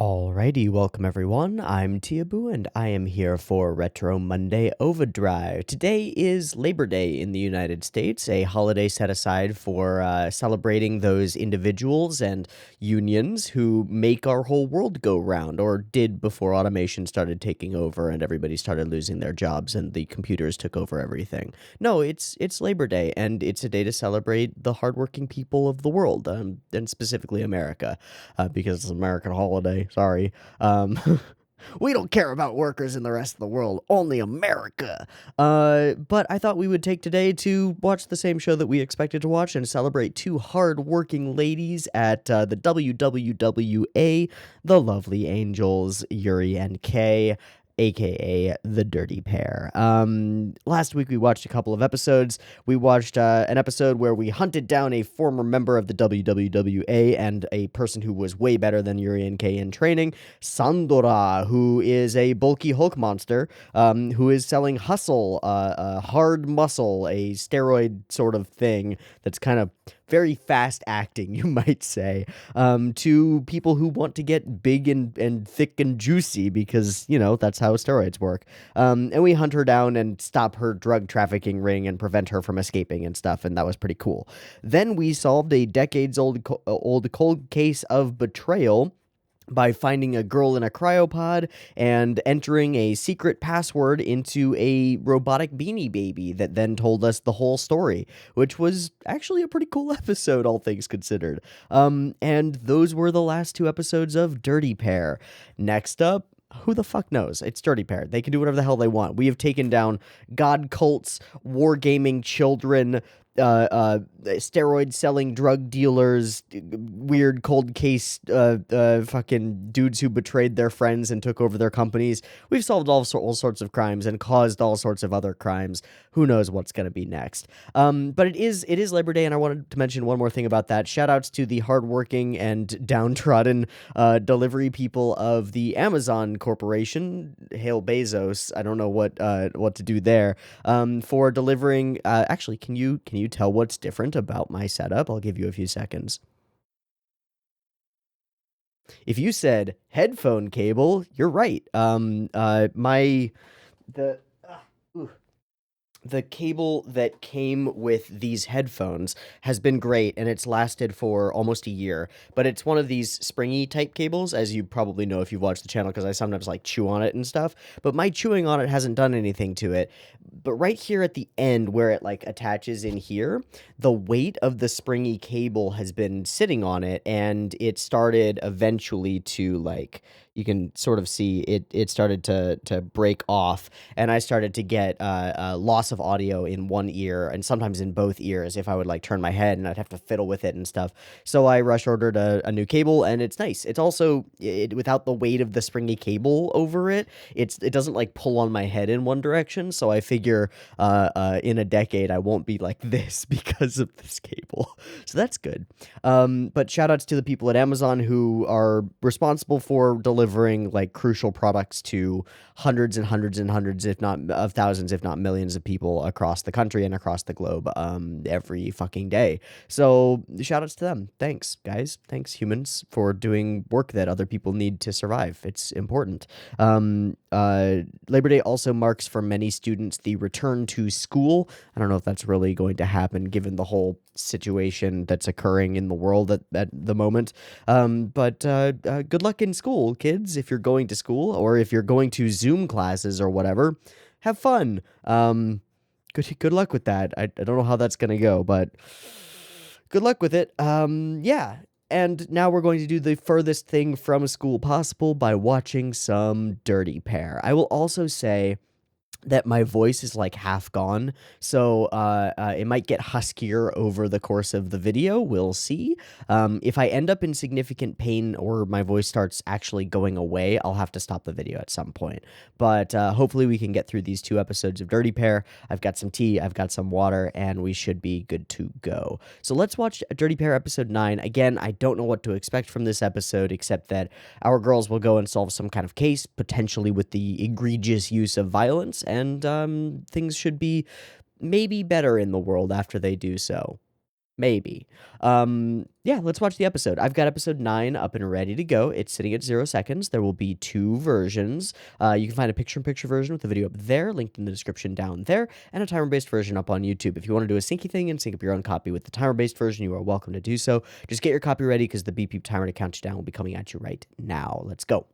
Alrighty, welcome everyone. I'm Tiabu and I am here for Retro Monday OVADrive. Today is Labor Day in the United States, a holiday set aside for celebrating those individuals and unions who make our whole world go round, or did before automation started taking over and everybody started losing their jobs and the computers took over everything. No, it's Labor Day, and it's a day to celebrate the hardworking people of the world, and specifically America, because it's an American holiday. Sorry. Um, we don't care about workers in the rest of the world, only America. But I thought we would take today to watch the same show that we expected to watch and celebrate two hard-working ladies at the WWWA, the Lovely Angels, Yuri and Kay, aka the Dirty Pair. Last week we watched a couple of episodes. We watched an episode where we hunted down a former member of the WWWA and a person who was way better than Yuri and Kay in training, Sandora, who is a bulky Hulk monster, who is selling hustle, hard muscle, a steroid sort of thing that's kind of very fast acting, you might say, to people who want to get big and thick and juicy because, that's how steroids work. And we hunt her down and stop her drug trafficking ring and prevent her from escaping and stuff, and that was pretty cool. Then we solved a decades-old cold case of betrayal by finding a girl in a cryopod and entering a secret password into a robotic beanie baby that then told us the whole story, which was actually a pretty cool episode, all things considered. And those were the last two episodes of Dirty Pair. Next up, who the fuck knows? It's Dirty Pair. They can do whatever the hell they want. We have taken down god cults, wargaming children, steroid selling drug dealers, weird cold case, fucking dudes who betrayed their friends and took over their companies. We've solved all sorts of crimes and caused all sorts of other crimes. Who knows what's going to be next? But it is Labor Day, and I wanted to mention one more thing about that. Shout outs to the hardworking and downtrodden delivery people of the Amazon Corporation. Hail Bezos. I don't know what to do there. For delivering. Actually, can you tell what's different about my setup? I'll give you a few seconds. If you said headphone cable, you're right. My the the cable that came with these headphones has been great, and it's lasted for almost a year, but it's one of these springy type cables, as you probably know if you've watched the channel, because I sometimes like chew on it and stuff, but my chewing on it hasn't done anything to it. But right here at the end where it like attaches in here, the weight of the springy cable has been sitting on it, and it started eventually to like, you can sort of see it started to break off, and I started to get loss of audio in one ear and sometimes in both ears if I would like turn my head, and I'd have to fiddle with it and stuff. So I rush ordered a new cable, and it's nice. It's also without the weight of the springy cable over it. It doesn't like pull on my head in one direction. So I figure in a decade I won't be like this because of this cable. So that's good. But shout outs to the people at Amazon who are responsible for delivering like crucial products to hundreds and hundreds and hundreds, if not of thousands, if not millions of people across the country and across the globe every fucking day. So shout outs to them. Thanks, guys. Thanks, humans, for doing work that other people need to survive. It's important. Labor Day also marks for many students the return to school. I don't know if that's really going to happen given the whole situation that's occurring in the world at the moment. But good luck in school, kids, if you're going to school, or if you're going to Zoom classes or whatever. Have fun. Good luck with that. I don't know how that's gonna go, but good luck with it. Yeah. And now we're going to do the furthest thing from school possible by watching some Dirty Pair. I will also say that my voice is like half gone, so it might get huskier over the course of the video. We'll see. If I end up in significant pain or my voice starts actually going away, I'll have to stop the video at some point. But hopefully we can get through these two episodes of Dirty Pair. I've got some tea, I've got some water, and we should be good to go. So let's watch Dirty Pair episode 9. Again, I don't know what to expect from this episode, except that our girls will go and solve some kind of case, potentially with the egregious use of violence, and things should be maybe better in the world after they do so. Maybe. Yeah, let's watch the episode. I've got episode 9 up and ready to go. It's sitting at 0 seconds. There will be 2 versions. You can find a picture-in-picture version with the video up there, linked in the description down there, and a timer-based version up on YouTube. If you want to do a syncy thing and sync up your own copy with the timer-based version, you are welcome to do so. Just get your copy ready because the beep timer to count you down will be coming at you right now. Let's go.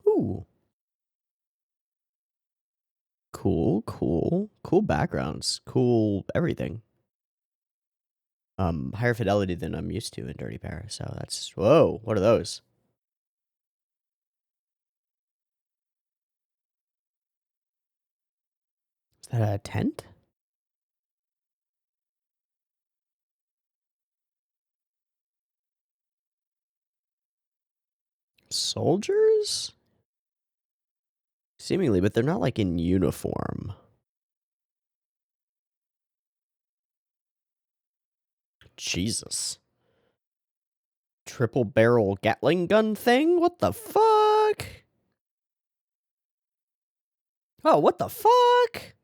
Ooh. Cool, cool. Cool backgrounds. Cool everything. Higher fidelity than I'm used to in Dirty Paris, so that's... Whoa, what are those? Is that a tent? Soldiers? Seemingly, but they're not, like, in uniform. Jesus. Triple barrel Gatling gun thing? What the fuck? Oh, what the fuck?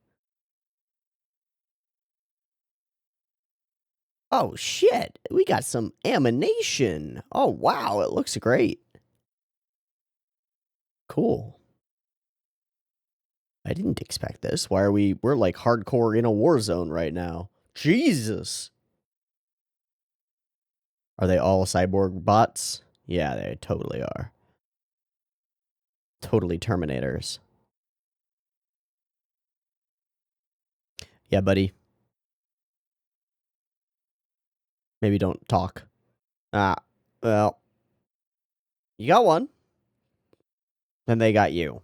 Oh, shit. We got some ammunition. Oh, wow. It looks great. Cool. I didn't expect this. Why are we're like hardcore in a war zone right now. Jesus. Are they all cyborg bots? Yeah, they totally are. Totally Terminators. Yeah, buddy. Maybe don't talk. Ah, well. You got one. Then they got you.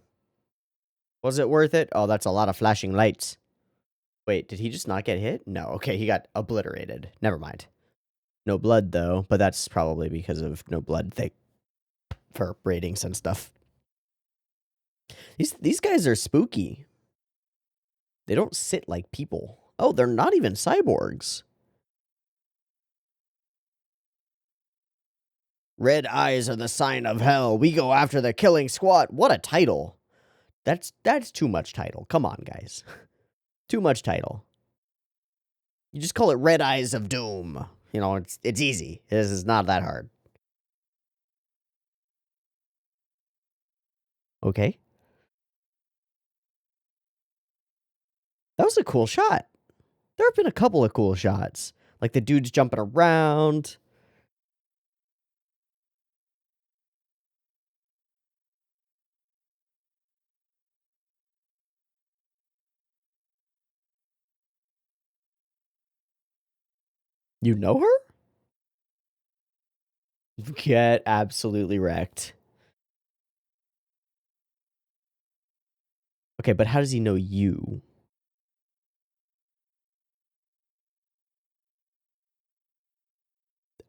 Was it worth it? Oh, that's a lot of flashing lights. Wait, did he just not get hit? No, okay, he got obliterated. Never mind. No blood, though, but that's probably because of no blood for ratings and stuff. These guys are spooky. They don't sit like people. Oh, they're not even cyborgs. Red eyes are the sign of hell. We go after the killing squad. What a title. That's too much title. Come on, guys. Too much title. You just call it Red Eyes of Doom. You know, it's easy. This is not that hard. Okay. That was a cool shot. There have been a couple of cool shots. Like the dudes jumping around. You know her? Get absolutely wrecked. Okay, but how does he know you?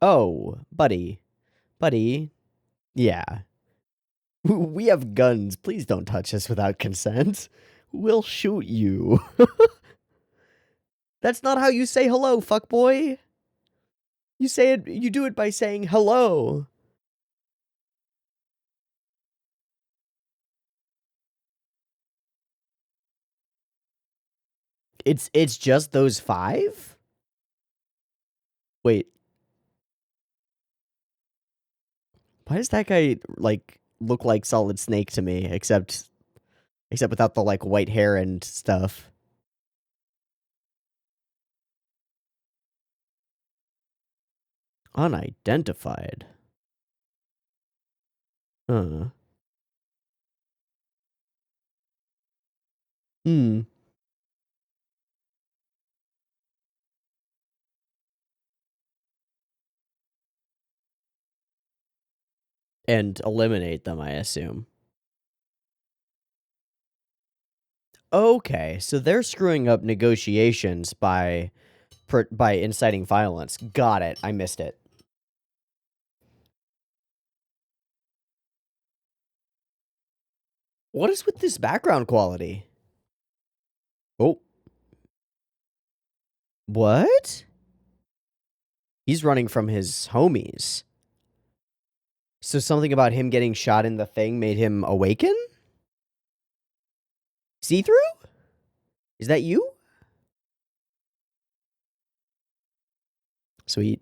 Oh, buddy. Buddy, yeah. We have guns. Please don't touch us without consent. We'll shoot you. That's not how you say hello, fuckboy. You do it by saying hello. It's just those 5? Wait. Why does that guy, like, look like Solid Snake to me, except without the, like, white hair and stuff? Unidentified. Huh. Hmm. And eliminate them, I assume. Okay, so they're screwing up negotiations by inciting violence. Got it. I missed it. What is with this background quality? Oh. What? He's running from his homies. So something about him getting shot in the thing made him awaken? See-through? Is that you? Sweet.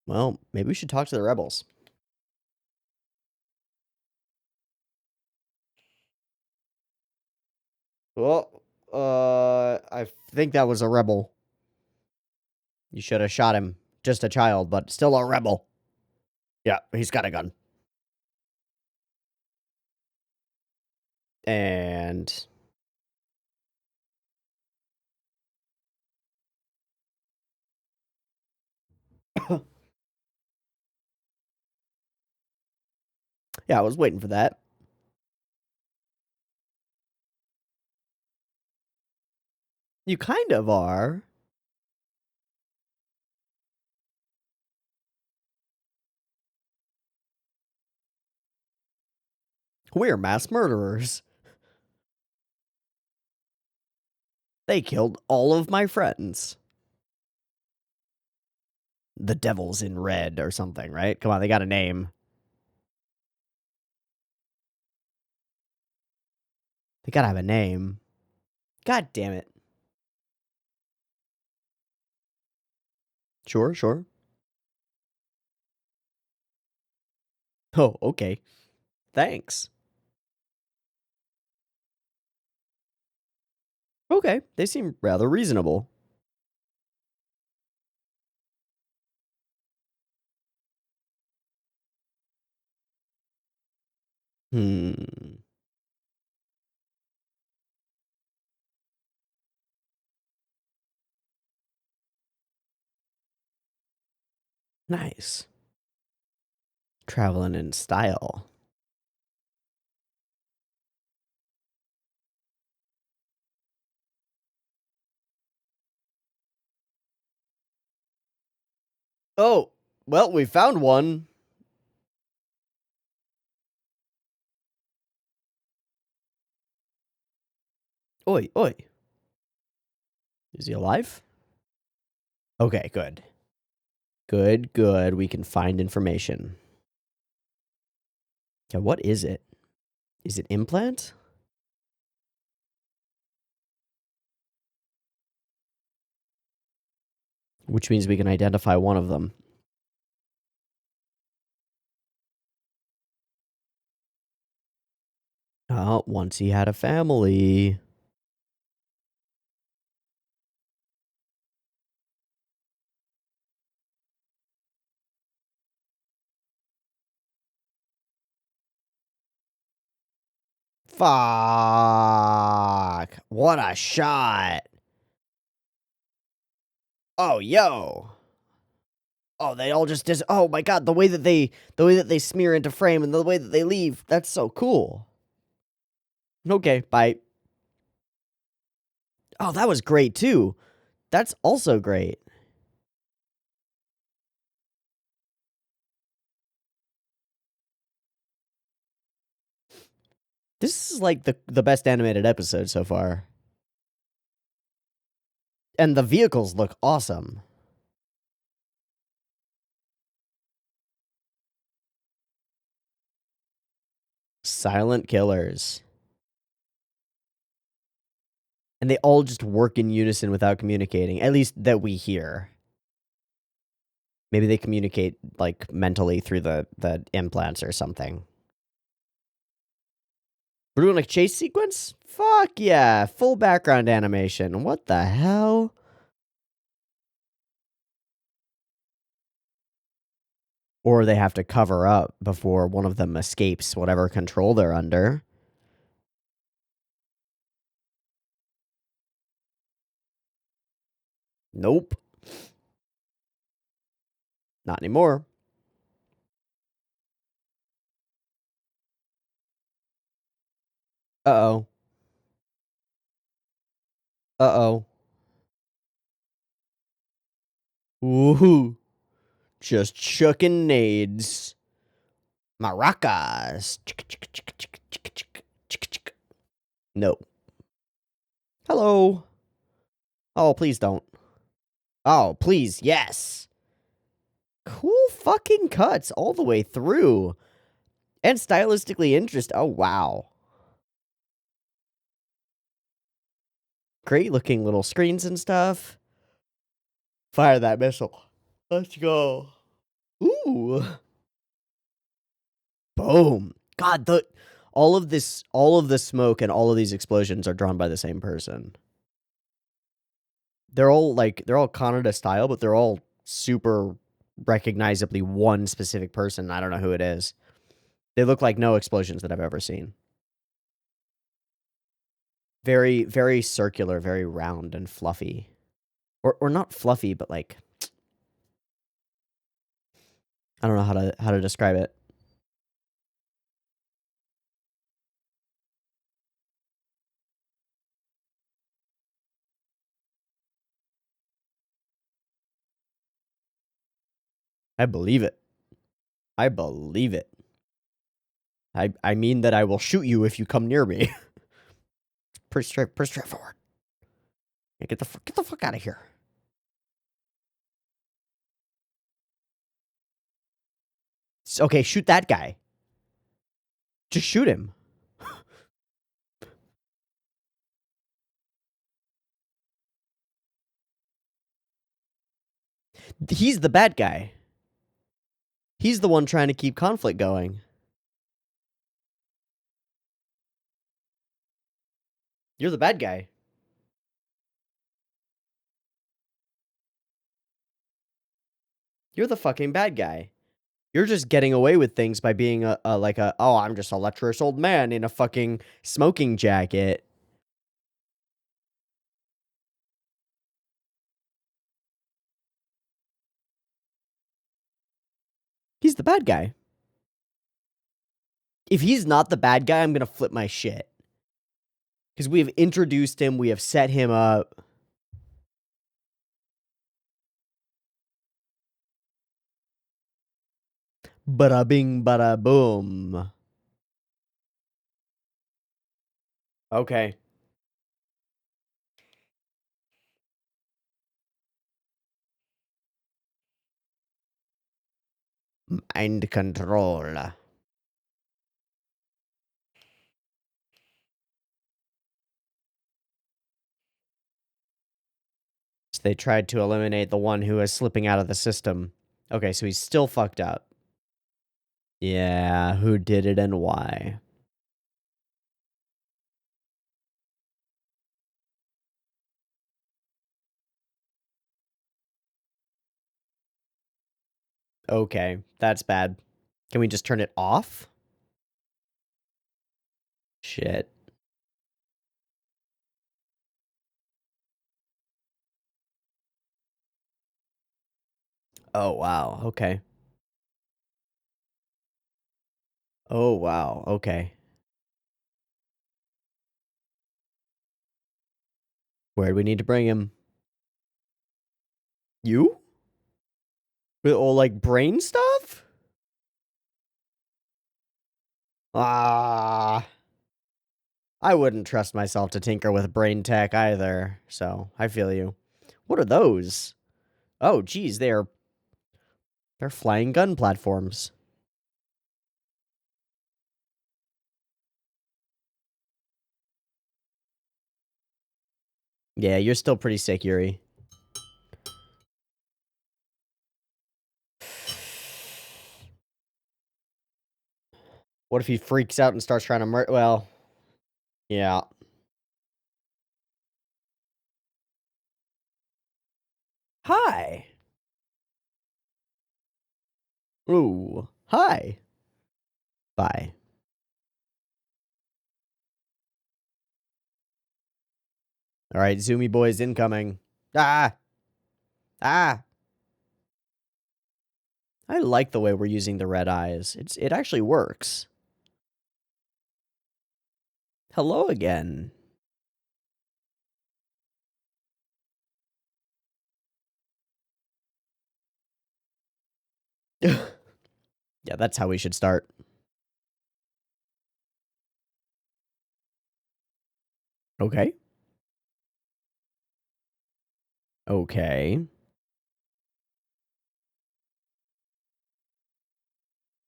Well, maybe we should talk to the rebels. Well, I think that was a rebel. You should have shot him. Just a child, but still a rebel. Yeah, he's got a gun. And... yeah, I was waiting for that. You kind of are. We're mass murderers. They killed all of my friends. The Devils in Red or something, right? Come on, they got a name. They gotta have a name. God damn it. Sure, sure. Oh, okay. Thanks. Okay, they seem rather reasonable. Hmm. Nice. Traveling in style. Oh, well, we found one. Oi, oi. Is he alive? Okay, good. Good, good. We can find information. Yeah, what is it? Is it implant? Which means we can identify one of them. Oh, once he had a family. Fuck. What a shot. Oh, yo. Oh, they all just oh my god, the way that they smear into frame and the way that they leave. That's so cool. Okay, bye. Oh, that was great too. That's also great. This is like the best animated episode so far. And the vehicles look awesome. Silent killers. And they all just work in unison without communicating, at least that we hear. Maybe they communicate, like, mentally through the implants or something. We're doing a chase sequence? Fuck yeah, full background animation. What the hell? Or they have to cover up before one of them escapes whatever control they're under. Nope. Not anymore. Uh-oh. Uh-oh. Woohoo. Just chucking nades. Maracas. No. Hello. Oh, please don't. Oh, please, yes. Cool fucking cuts all the way through. And stylistically interesting. Oh, wow. Great looking little screens and stuff. Fire that missile. Let's go. Ooh. Boom. God, all of the smoke and all of these explosions are drawn by the same person. They're all Kaneda style, but they're all super recognizably one specific person. I don't know who it is. They look like no explosions that I've ever seen. Very, very circular, very round and fluffy. Or not fluffy, but like, I don't know how to describe it. I believe it. I believe it. I mean that I will shoot you if you come near me. Pretty straightforward. Yeah, get the fuck out of here. Okay, shoot that guy. Just shoot him. He's the bad guy. He's the one trying to keep conflict going. You're the bad guy. You're the fucking bad guy. You're just getting away with things by being oh, I'm just a lecherous old man in a fucking smoking jacket. He's the bad guy. If he's not the bad guy, I'm gonna flip my shit. Because we have introduced him, we have set him up. Bada bing, bada boom. Okay. Mind control. So they tried to eliminate the one who is slipping out of the system. Okay, so he's still fucked up. Yeah, who did it and why? Okay, that's bad. Can we just turn it off? Shit. Oh, wow. Okay. Oh, wow. Okay. Where do we need to bring him? You? With all, like, brain stuff? Ah. I wouldn't trust myself to tinker with brain tech either, so I feel you. What are those? Oh, geez, they're flying gun platforms. Yeah, you're still pretty sick, Yuri. What if he freaks out and starts trying to well, yeah. Hi. Ooh, hi. Bye. All right, Zoomy boys incoming. Ah! Ah! I like the way we're using the red eyes. It actually works. Hello again. Yeah, that's how we should start. Okay. Okay.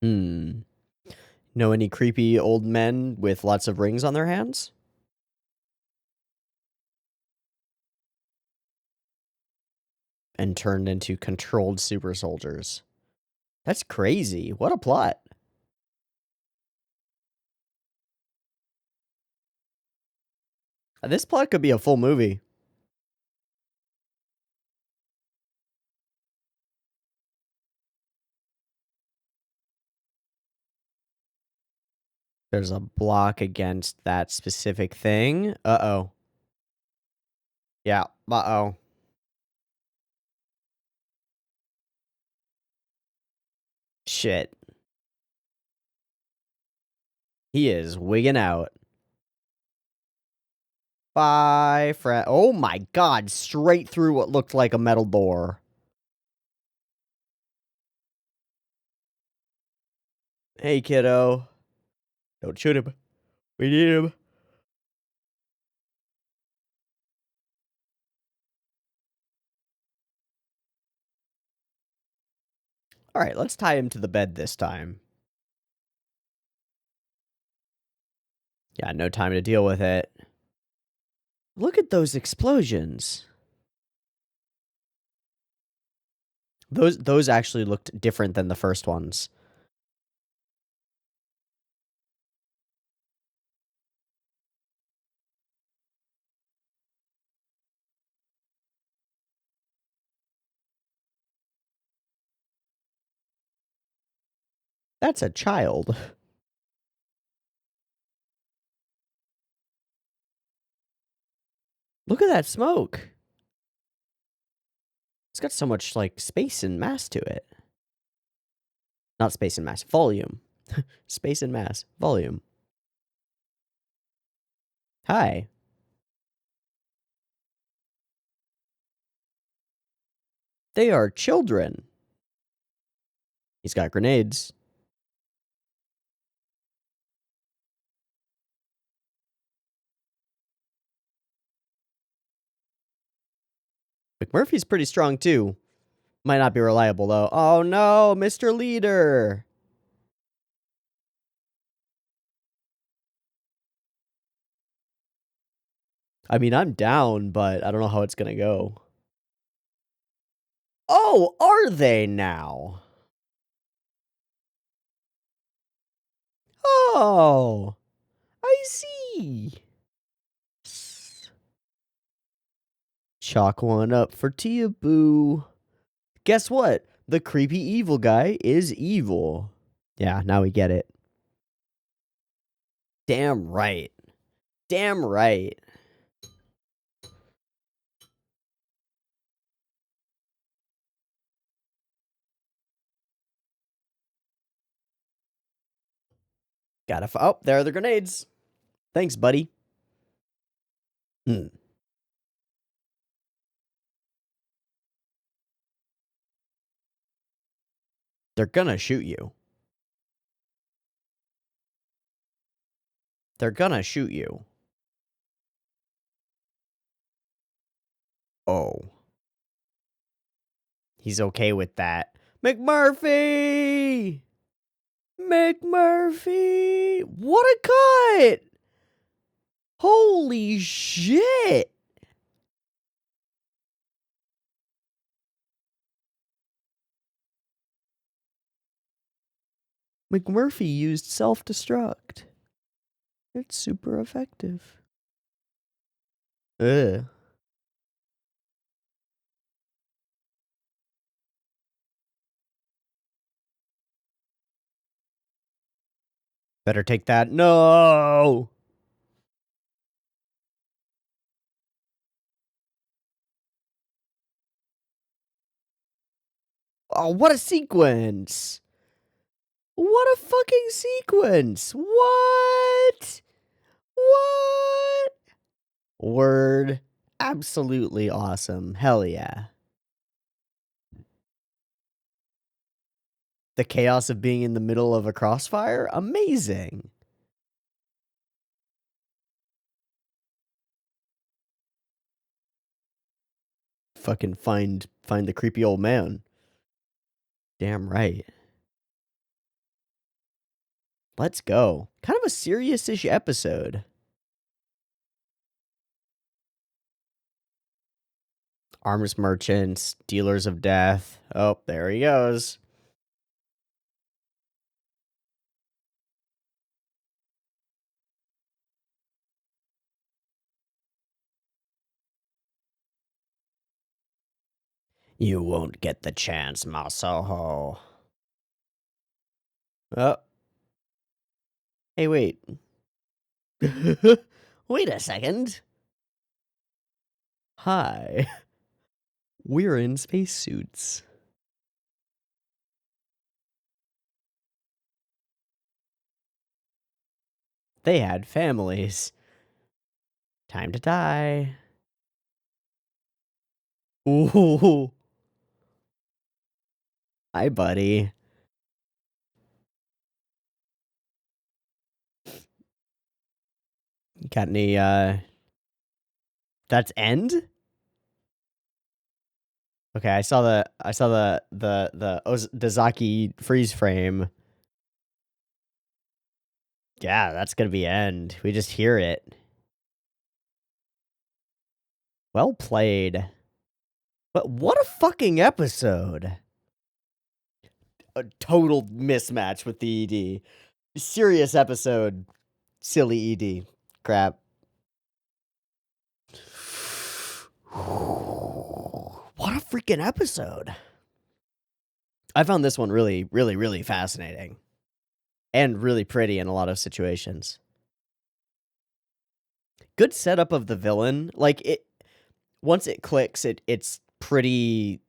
Hmm. Know any creepy old men with lots of rings on their hands? And turned into controlled super soldiers. That's crazy. What a plot. This plot could be a full movie. There's a block against that specific thing. Uh-oh. Yeah. Uh-oh. Shit. He is wigging out. Bye, friend. Oh my god, straight through what looked like a metal door. Hey, kiddo. Don't shoot him. We need him. Alright, let's tie him to the bed this time. Yeah, no time to deal with it. Look at those explosions. Those actually looked different than the first ones. That's a child. Look at that smoke. It's got so much, like, space and mass to it. Not space and mass, volume. Space and mass, volume. Hi. They are children. He's got grenades. McMurphy's pretty strong, too. Might not be reliable, though. Oh, no, Mr. Leader. I mean, I'm down, but I don't know how it's gonna go. Oh, are they now? Oh, I see. Chalk one up for Tia Boo. Guess what? The creepy evil guy is evil. Yeah, now we get it. Damn right. Damn right. Oh, there are the grenades. Thanks, buddy. Hmm. They're gonna shoot you. They're gonna shoot you. Oh. He's okay with that. McMurphy! McMurphy! What a cut! Holy shit! McMurphy used self-destruct. It's super effective. Ugh. Better take that. No! Oh, what a sequence! What a fucking sequence! What? What? Word. Absolutely awesome. Hell yeah. The chaos of being in the middle of a crossfire? Amazing. Fucking find the creepy old man. Damn right. Let's go. Kind of a serious-ish episode. Arms merchants, dealers of death. Oh, there he goes. You won't get the chance, Masaho. Oh. Hey, wait. Wait a second. Hi. We're in spacesuits. They had families. Time to die. Ooh. Hi, buddy. Got any, that's end? Okay, I saw the Dazaki freeze frame. Yeah, that's gonna be end. We just hear it. Well played. But what a fucking episode. A total mismatch with the ED. Serious episode. Silly ED. Crap. What a freaking episode. I found this one really, really, really fascinating. And really pretty in a lot of situations. Good setup of the villain. Like, it once it clicks, it's pretty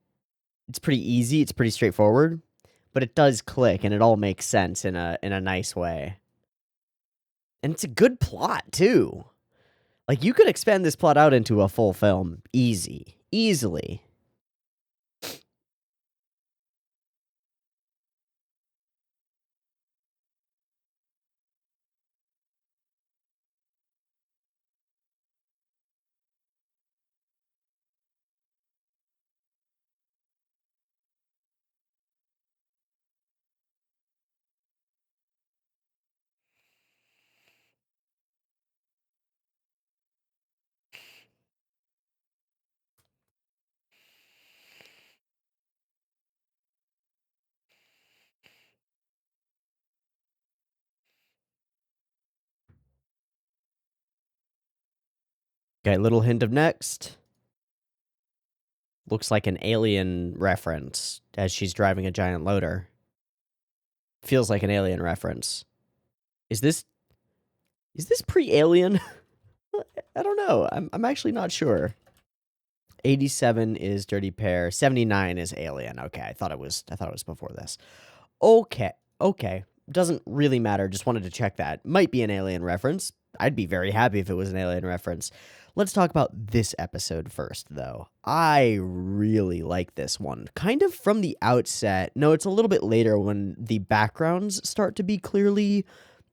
easy, it's pretty straightforward. But it does click and it all makes sense in a nice way. And it's a good plot too. Like, you could expand this plot out into a full film. Easily. Okay, little hint of next. Looks like an Alien reference as she's driving a giant loader. Feels like an Alien reference. Is this pre-Alien? I don't know. I'm actually not sure. 87 is Dirty Pair. 79 is Alien. Okay, I thought it was before this. Okay. Doesn't really matter. Just wanted to check that. Might be an Alien reference. I'd be very happy if it was an Alien reference. Let's talk about this episode first, though. I really like this one. Kind of from the outset. No, it's a little bit later when the backgrounds start to be clearly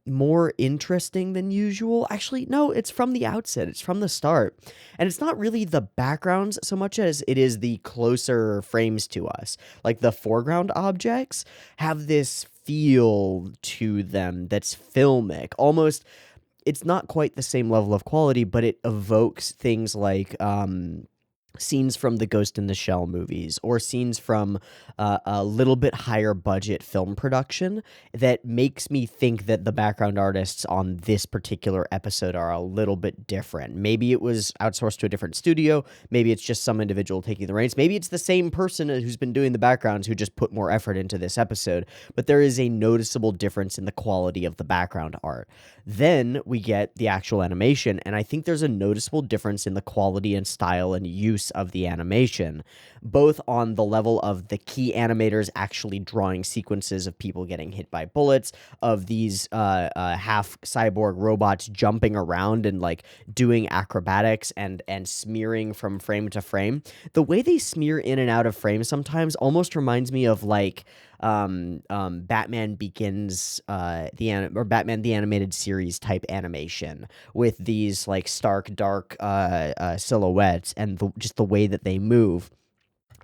more interesting than usual. Actually, no, it's from the outset. It's from the start. And it's not really the backgrounds so much as it is the closer frames to us. Like the foreground objects have this feel to them that's filmic. Almost it's not quite the same level of quality, but it evokes things like scenes from the Ghost in the Shell movies or scenes from a little bit higher budget film production that makes me think that the background artists on this particular episode are a little bit different. Maybe it was outsourced to a different studio. Maybe it's just some individual taking the reins. Maybe it's the same person who's been doing the backgrounds who just put more effort into this episode. But there is a noticeable difference in the quality of the background art. Then we get the actual animation, and I think there's a noticeable difference in the quality and style and use of the animation, both on the level of the key animators actually drawing sequences of people getting hit by bullets, of these half cyborg robots jumping around and like doing acrobatics and smearing from frame to frame. The way they smear in and out of frame sometimes almost reminds me of like Batman Begins, or Batman the Animated Series type animation with these like stark dark silhouettes and just the way that they move.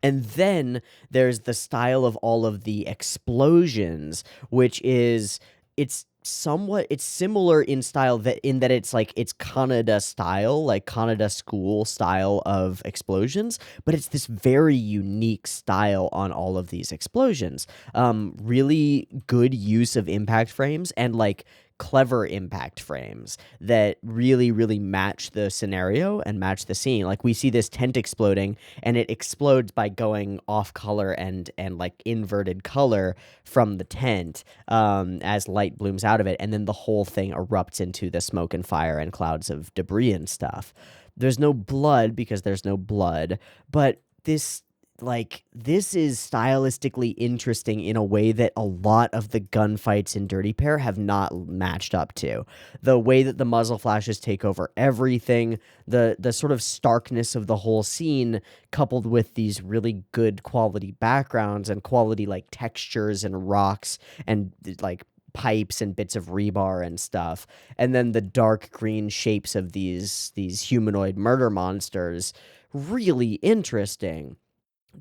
And then there's the style of all of the explosions, which is it's similar in style that it's like it's Kaneda style, like Kaneda school style of explosions, but it's this very unique style on all of these explosions. Really good use of impact frames and like clever impact frames that really match the scenario and match the scene. Like we see this tent exploding and it explodes by going off color and like inverted color from the tent as light blooms out of it, and then the whole thing erupts into the smoke and fire and clouds of debris and stuff. There's no blood because there's no blood, but this is stylistically interesting in a way that a lot of the gunfights in Dirty Pair have not matched up to. The way that the muzzle flashes take over everything, the sort of starkness of the whole scene, coupled with these really good quality backgrounds and quality like textures and rocks and like pipes and bits of rebar and stuff, and then the dark green shapes of these humanoid murder monsters, really interesting.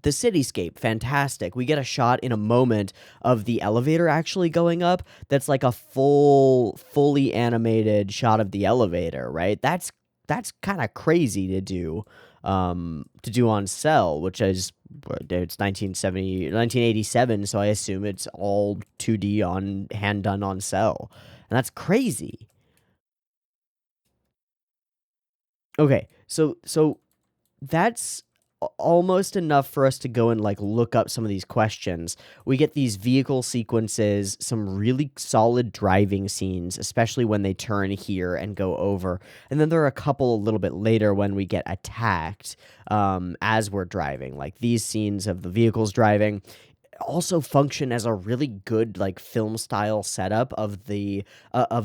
The cityscape, fantastic. We get a shot in a moment of the elevator actually going up. That's like a fully animated shot of the elevator, right? That's kind of crazy to do on cell, which is it's 1987, so I assume it's all 2D on hand done on cell, and that's crazy. Okay, so that's almost enough for us to go and like look up some of these questions. We get these vehicle sequences, some really solid driving scenes, especially when they turn here and go over. And then there are a couple a little bit later when we get attacked as we're driving. Like these scenes of the vehicles driving also function as a really good like film style setup of the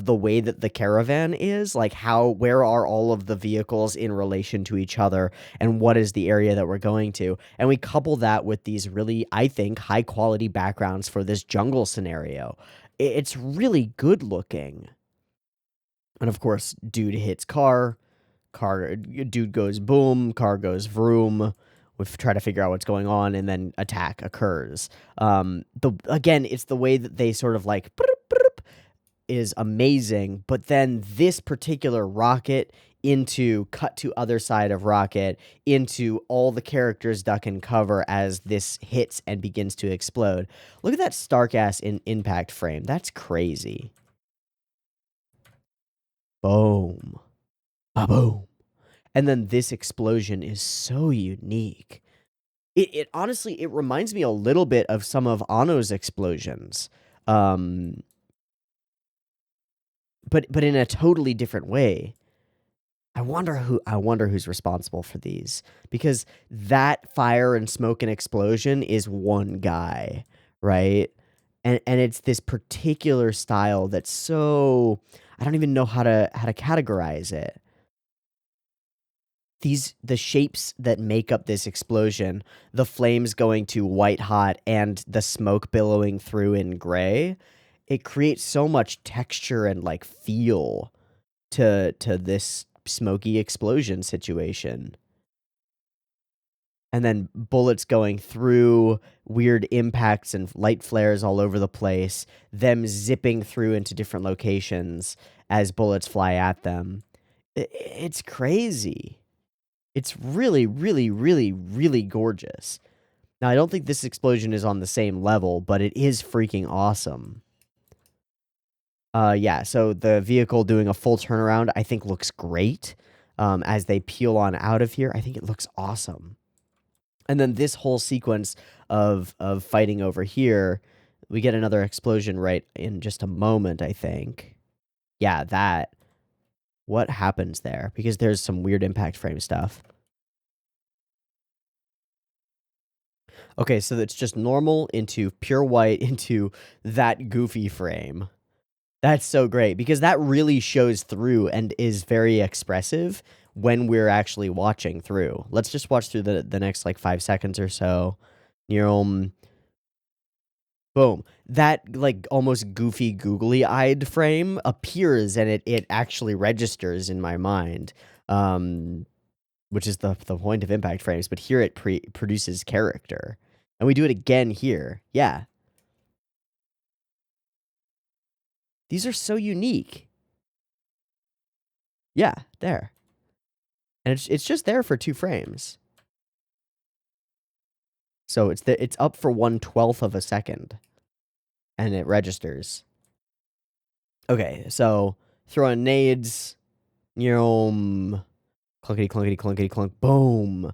way that the caravan is, like where are all of the vehicles in relation to each other and what is the area that we're going to, and we couple that with these really, I think, high quality backgrounds for this jungle scenario. It's really good looking. And of course, dude hits car, dude goes boom, car goes vroom. We try to figure out what's going on, and then attack occurs. Again, it's the way that they sort of like is amazing, but then this particular rocket into cut to other side of rocket into all the characters duck and cover as this hits and begins to explode. Look at that stark ass impact frame. That's crazy. Boom. Ba-boom. And then this explosion is so unique. It honestly, it reminds me a little bit of some of Anno's explosions, but in a totally different way. I wonder who's responsible for these, because that fire and smoke and explosion is one guy, right? And it's this particular style that's so, I don't even know how to categorize it. The shapes that make up this explosion, the flames going to white hot and the smoke billowing through in gray, it creates so much texture and like feel to this smoky explosion situation. And then bullets going through, weird impacts and light flares all over the place, them zipping through into different locations as bullets fly at them. It's crazy. It's really, really, really, really gorgeous. Now, I don't think this explosion is on the same level, but it is freaking awesome. Yeah, so the vehicle doing a full turnaround, I think looks great. As they peel on out of here, I think it looks awesome. And then this whole sequence of fighting over here, we get another explosion right in just a moment, I think. Yeah, that. What happens there? Because there's some weird impact frame stuff. Okay, so it's just normal into pure white into that goofy frame. That's so great because that really shows through and is very expressive when we're actually watching through. Let's just watch through the next like 5 seconds or so. Boom. That like almost goofy googly-eyed frame appears and it actually registers in my mind. Which is the point of impact frames, but here it produces character. And we do it again here. Yeah. These are so unique. Yeah, there. And it's just there for 2 frames. So it's up for 1/12 of a second. And it registers. Okay, so throwing nades. Clunkety clunkety clunkety clunk. Boom.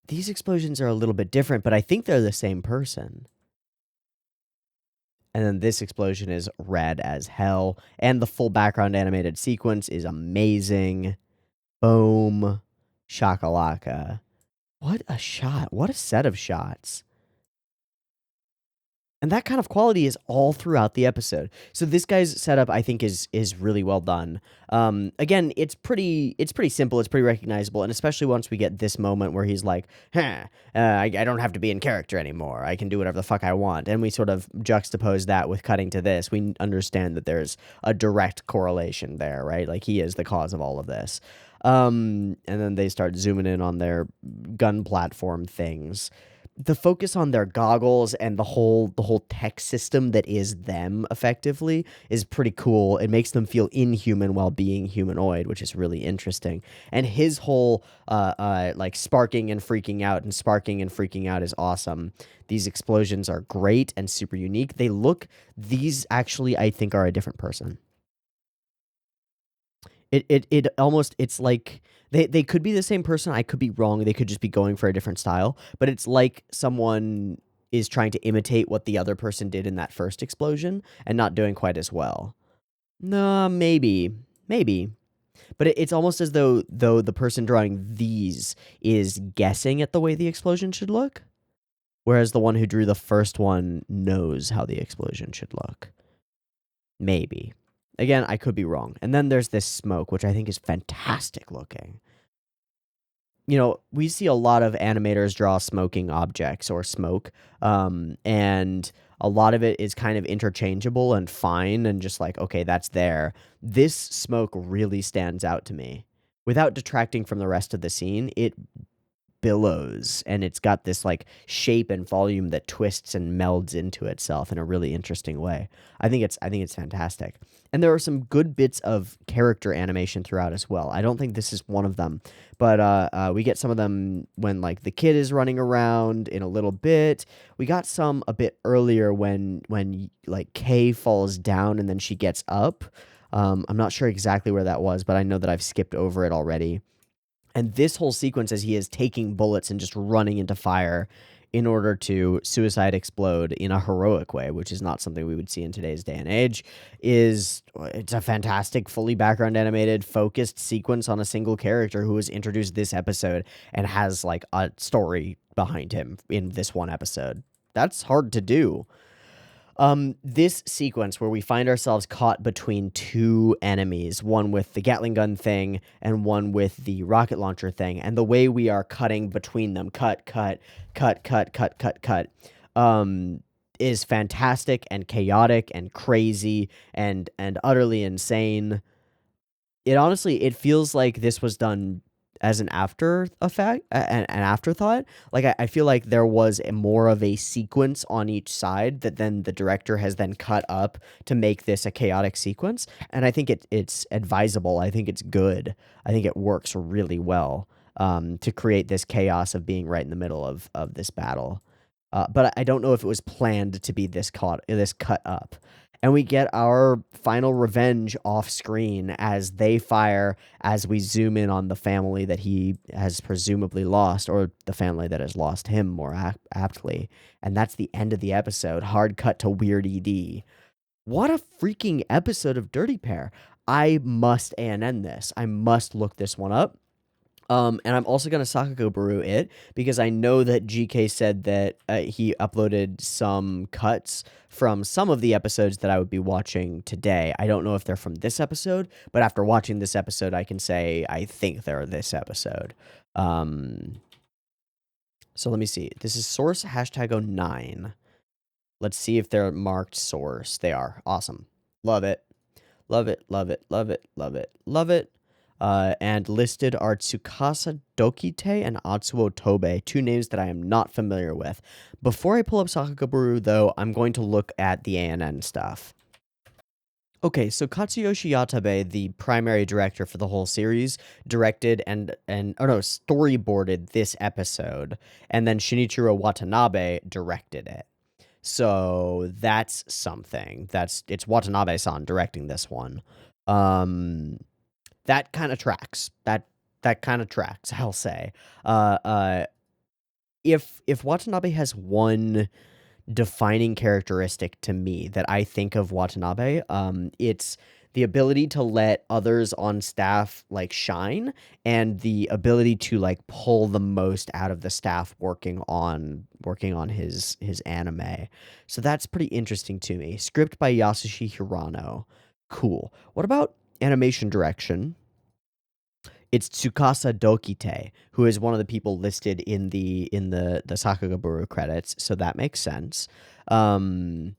These explosions are a little bit different, but I think they're the same person. And then this explosion is rad as hell. And the full background animated sequence is amazing. Boom. Shakalaka. What a shot. What a set of shots. And that kind of quality is all throughout the episode. So this guy's setup, I think, is really well done. Again, it's pretty simple. It's pretty recognizable, and especially once we get this moment where he's like, I don't have to be in character anymore. I can do whatever the fuck I want. And we sort of juxtapose that with cutting to this. We understand that there's a direct correlation there, right? Like, he is the cause of all of this. And then they start zooming in on their gun platform things. The focus on their goggles and the whole tech system that is them effectively is pretty cool. It makes them feel inhuman while being humanoid, which is really interesting. And his whole like sparking and freaking out is awesome. These explosions are great and super unique. These actually I think are a different person. It almost, it's like they could be the same person. I could be wrong. They could just be going for a different style, but it's like someone is trying to imitate what the other person did in that first explosion and not doing quite as well. No, maybe. But it's almost as though the person drawing these is guessing at the way the explosion should look, whereas the one who drew the first one knows how the explosion should look. Maybe. Again, I could be wrong. And then there's this smoke, which I think is fantastic looking. You know, we see a lot of animators draw smoking objects or smoke, and a lot of it is kind of interchangeable and fine and just like, okay, that's there. This smoke really stands out to me. Without detracting from the rest of the scene, it billows and it's got this like shape and volume that twists and melds into itself in a really interesting way. I think it's fantastic. And there are some good bits of character animation throughout as well. I don't think this is one of them, but we get some of them when like the kid is running around in a little bit. We got some a bit earlier when like Kay falls down and then she gets up. I'm not sure exactly where that was, but I know that I've skipped over it already. And this whole sequence as he is taking bullets and just running into fire in order to suicide explode in a heroic way, which is not something we would see in today's day and age, it's a fantastic, fully background animated, focused sequence on a single character who was introduced this episode and has like a story behind him in this one episode. That's hard to do. This sequence where we find ourselves caught between two enemies, one with the Gatling gun thing and one with the rocket launcher thing, and the way we are cutting between them, cut. is fantastic and chaotic and crazy and utterly insane. It feels like this was done as an after effect, an afterthought. Like I feel like there was more of a sequence on each side that then the director has then cut up to make this a chaotic sequence. And I think it's advisable. I think it's good. I think it works really well to create this chaos of being right in the middle of this battle. But I don't know if it was planned to be this cut up. And we get our final revenge off screen as they fire, as we zoom in on the family that he has presumably lost, or the family that has lost him more aptly. And that's the end of the episode. Hard cut to Weird ED. What a freaking episode of Dirty Pair. I must ANN this. I must look this one up. And I'm also going to Sakagobaru it because I know that GK said that he uploaded some cuts from some of the episodes that I would be watching today. I don't know if they're from this episode, but after watching this episode, I can say I think they're this episode. So let me see. This is source #09. Let's see if they're marked source. They are. Awesome. Love it. Love it, love it, love it, love it, love it. And listed are Tsukasa Dokite and Atsuo Tobe, two names that I am not familiar with. Before I pull up Sakagobaru, though, I'm going to look at the ANN stuff. Okay, so Katsuyoshi Yatabe, the primary director for the whole series, directed storyboarded this episode, and then Shinichiro Watanabe directed it. So that's something. It's Watanabe-san directing this one. That kind of tracks. That kind of tracks, I'll say. If Watanabe has one defining characteristic to me that I think of Watanabe, it's the ability to let others on staff like shine, and the ability to like pull the most out of the staff working on his anime. So that's pretty interesting to me. Script by Yasushi Hirano. Cool. What about animation direction? It's Tsukasa Dokite, who is one of the people listed in the Sakagobaru credits, so that makes sense. And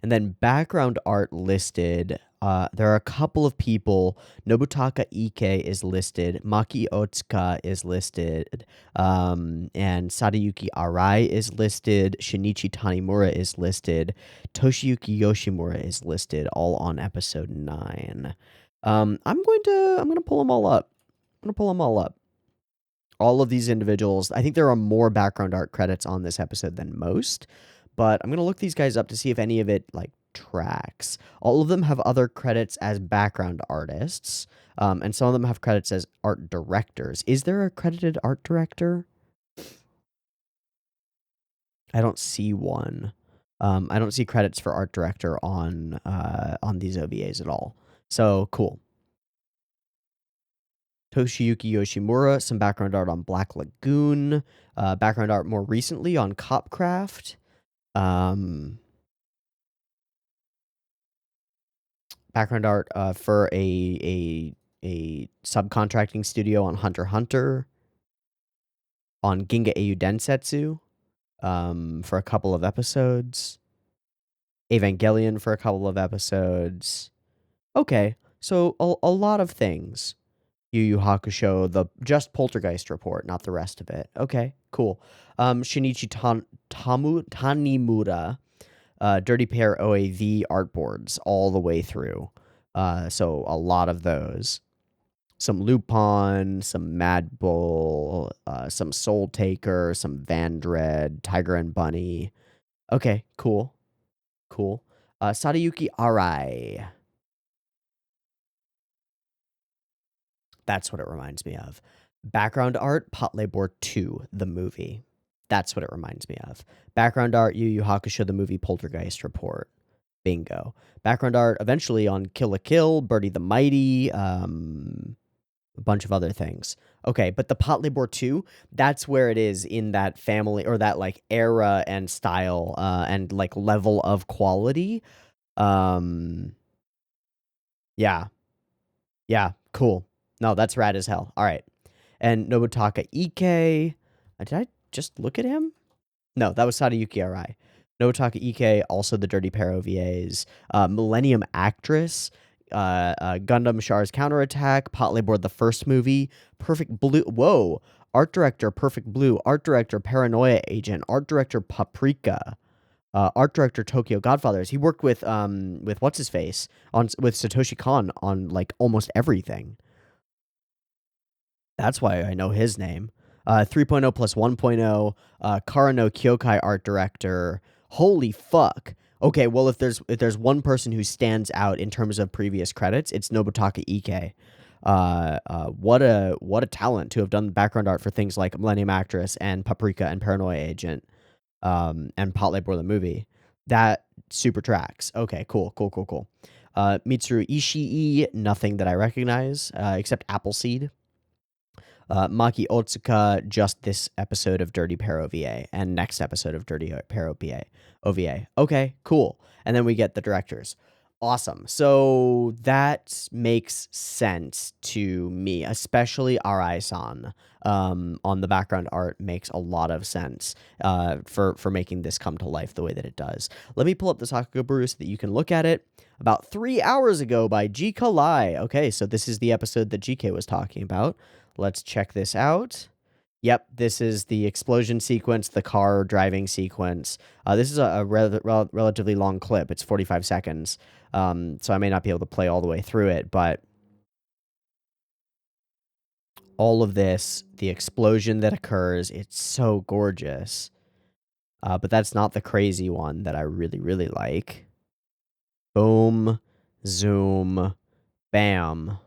then background art listed. There are a couple of people. Nobutaka Ike is listed. Maki Otsuka is listed. And Sadayuki Arai is listed. Shinichi Tanimura is listed. Toshiyuki Yoshimura is listed, all on episode 9. I'm going to pull them all up. All of these individuals. I think there are more background art credits on this episode than most, but I'm going to look these guys up to see if any of it like tracks. All of them have other credits as background artists, and some of them have credits as art directors. Is there a credited art director? I don't see one. I don't see credits for art director on these OVAs at all. So cool. Toshiyuki Yoshimura, some background art on Black Lagoon, background art more recently on Copcraft, background art for a subcontracting studio on Hunter x Hunter, on Ginga Eiyu Densetsu, for a couple of episodes, Evangelion for a couple of episodes. Okay, so a lot of things. Yu Yu Hakusho, just Poltergeist report, not the rest of it. Okay, cool. Shinichi Tanimura, Dirty Pair OAV artboards all the way through. So a lot of those. Some Lupin, some Mad Bull, some Soul Taker, some Vandred, Tiger and Bunny. Okay, cool. Sadayuki Arai. That's what it reminds me of. Background art, Pot Labor 2, the movie. That's what it reminds me of. Background art, Yu Yu Hakusho, the movie Poltergeist Report. Bingo. Background art, eventually on Kill la Kill, Birdie the Mighty, a bunch of other things. Okay, but the Pot Labor 2, that's where it is in that family, or that, like, era and style, and, like, level of quality. Yeah. Yeah, cool. No, that's rad as hell. All right. And Nobutaka Ike. Did I just look at him? No, that was Sadayuki Arai. Nobutaka Ike, also the Dirty Pair OVAs. Millennium Actress, Gundam Char's Counterattack, Pot Board the first movie, Perfect Blue. Whoa. Art director Perfect Blue, art director Paranoia Agent, art director Paprika, art director Tokyo Godfathers. He worked with what's his face on with Satoshi Kon on like almost everything. That's why I know his name. 3.0 plus 1.0, Karano Kyokai art director. Holy fuck. Okay, well if there's one person who stands out in terms of previous credits, it's Nobutaka Ike. What a talent to have done background art for things like Millennium Actress and Paprika and Paranoia Agent, and Pot Labor the movie. That super tracks. Okay, cool. Mitsuru Ishii, nothing that I recognize, except Appleseed. Maki Otsuka, just this episode of Dirty Pair OVA and next episode of Dirty Pair OVA. Okay, cool. And then we get the directors. Awesome. So that makes sense to me, especially Arai-san. On the background art makes a lot of sense for making this come to life the way that it does. Let me pull up the Sakugaburu so that you can look at it. About 3 hours ago by GK Lai. Okay, so this is the episode that GK was talking about. Let's check this out. Yep, this is the explosion sequence, the car driving sequence. This is a relatively long clip. It's 45 seconds, so I may not be able to play all the way through it, but all of this, the explosion that occurs, it's so gorgeous. But that's not the crazy one that I really, really like. Boom, zoom, bam,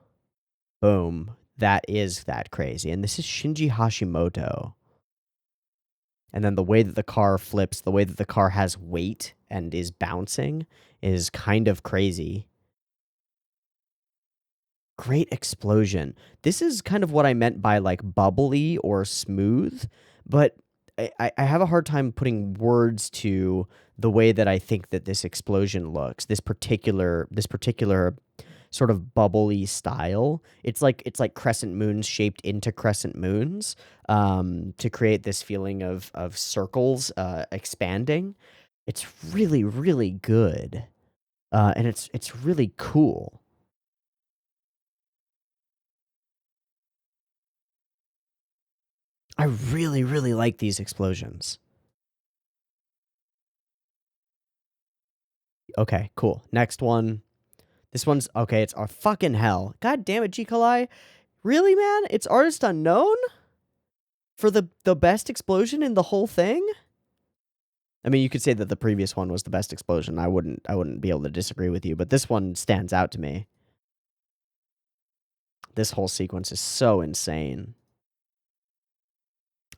boom. That is that crazy. And this is Shinji Hashimoto. And then the way that the car flips, the way that the car has weight and is bouncing is kind of crazy. Great explosion. This is kind of what I meant by like bubbly or smooth, but I have a hard time putting words to the way that I think that this explosion looks. This particular sort of bubbly style. It's like crescent moons shaped into crescent moons, to create this feeling of circles expanding. It's really, really good, and it's really cool. I really, really like these explosions. Okay, cool. Next one. This one's okay. It's our fucking hell. God damn it, G. Kalai. Really, man? It's artist unknown for the best explosion in the whole thing. I mean, you could say that the previous one was the best explosion. I wouldn't be able to disagree with you, but this one stands out to me. This whole sequence is so insane.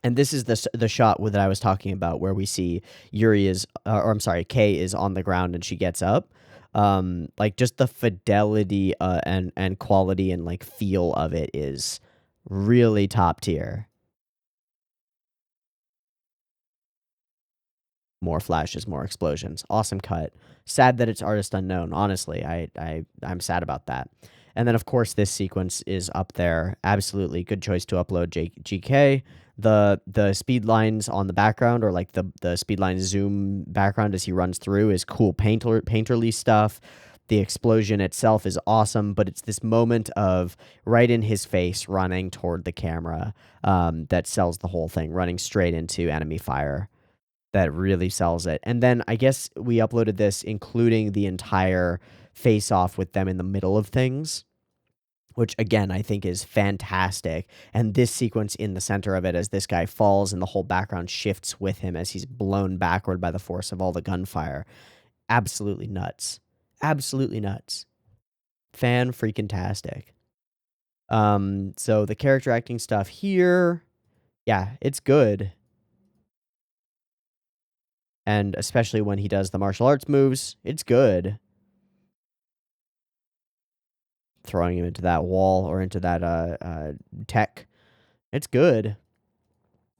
And this is the shot that I was talking about, where we see Yuri is, or I'm sorry, Kei is on the ground and she gets up. Like just the fidelity and quality and like feel of it is really top tier. More flashes, more explosions. Awesome cut. Sad that it's artist unknown. Honestly, I'm sad about that. And then of course this sequence is up there. Absolutely good choice to upload GK. The speed lines on the background, or like the speed line zoom background as he runs through, is cool painterly stuff. The explosion itself is awesome, but it's this moment of right in his face running toward the camera, that sells the whole thing, running straight into enemy fire. That really sells it. And then I guess we uploaded this including the entire face off with them in the middle of things, which again I think is fantastic. And this sequence in the center of it, as this guy falls and the whole background shifts with him as he's blown backward by the force of all the gunfire. Absolutely nuts. Absolutely nuts. Fan freaking tastic. So the character acting stuff here, yeah, it's good. And especially when he does the martial arts moves, it's good. Throwing him into that wall or into that tech, it's good.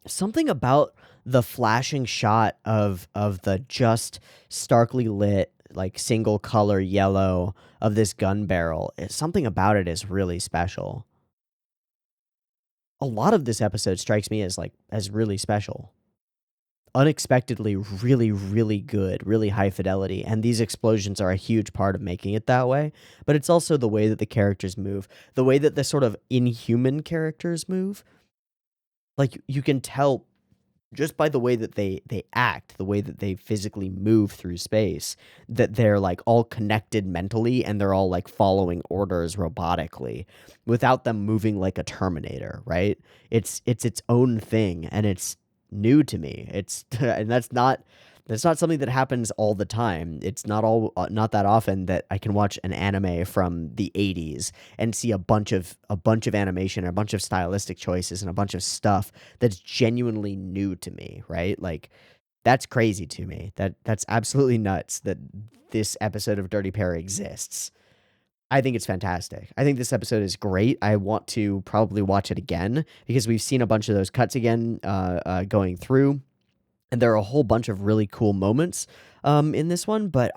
Something about the flashing shot of the just starkly lit, like single color yellow of this gun barrel, something about it is really special. A lot of this episode strikes me as really special. unexpectedly really, really good, really high fidelity, and these explosions are a huge part of making it that way, but it's also the way that the characters move, the way that the sort of inhuman characters move. Like, you can tell just by the way that they act, the way that they physically move through space, that they're, like, all connected mentally, and they're all, like, following orders robotically without them moving like a Terminator, right? It's its own thing, and it's new to me. It's and that's not something that happens all the time. It's not that often that I can watch an anime from the '80s and see a bunch of animation, and a bunch of stylistic choices, and a bunch of stuff that's genuinely new to me, right? Like, that's crazy to me. That's absolutely nuts that this episode of Dirty Pair exists. I think it's fantastic. I think this episode is great. I want to probably watch it again because we've seen a bunch of those cuts again going through, and there are a whole bunch of really cool moments in this one, but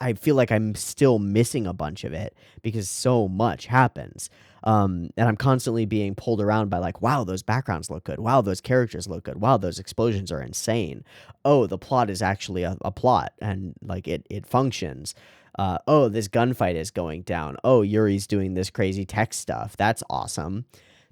I feel like I'm still missing a bunch of it because so much happens. And I'm constantly being pulled around by, like, wow, those backgrounds look good. Wow, those characters look good. Wow, those explosions are insane. Oh, the plot is actually a plot, and, like, it functions. Oh, this gunfight is going down. Oh, Yuri's doing this crazy tech stuff. That's awesome.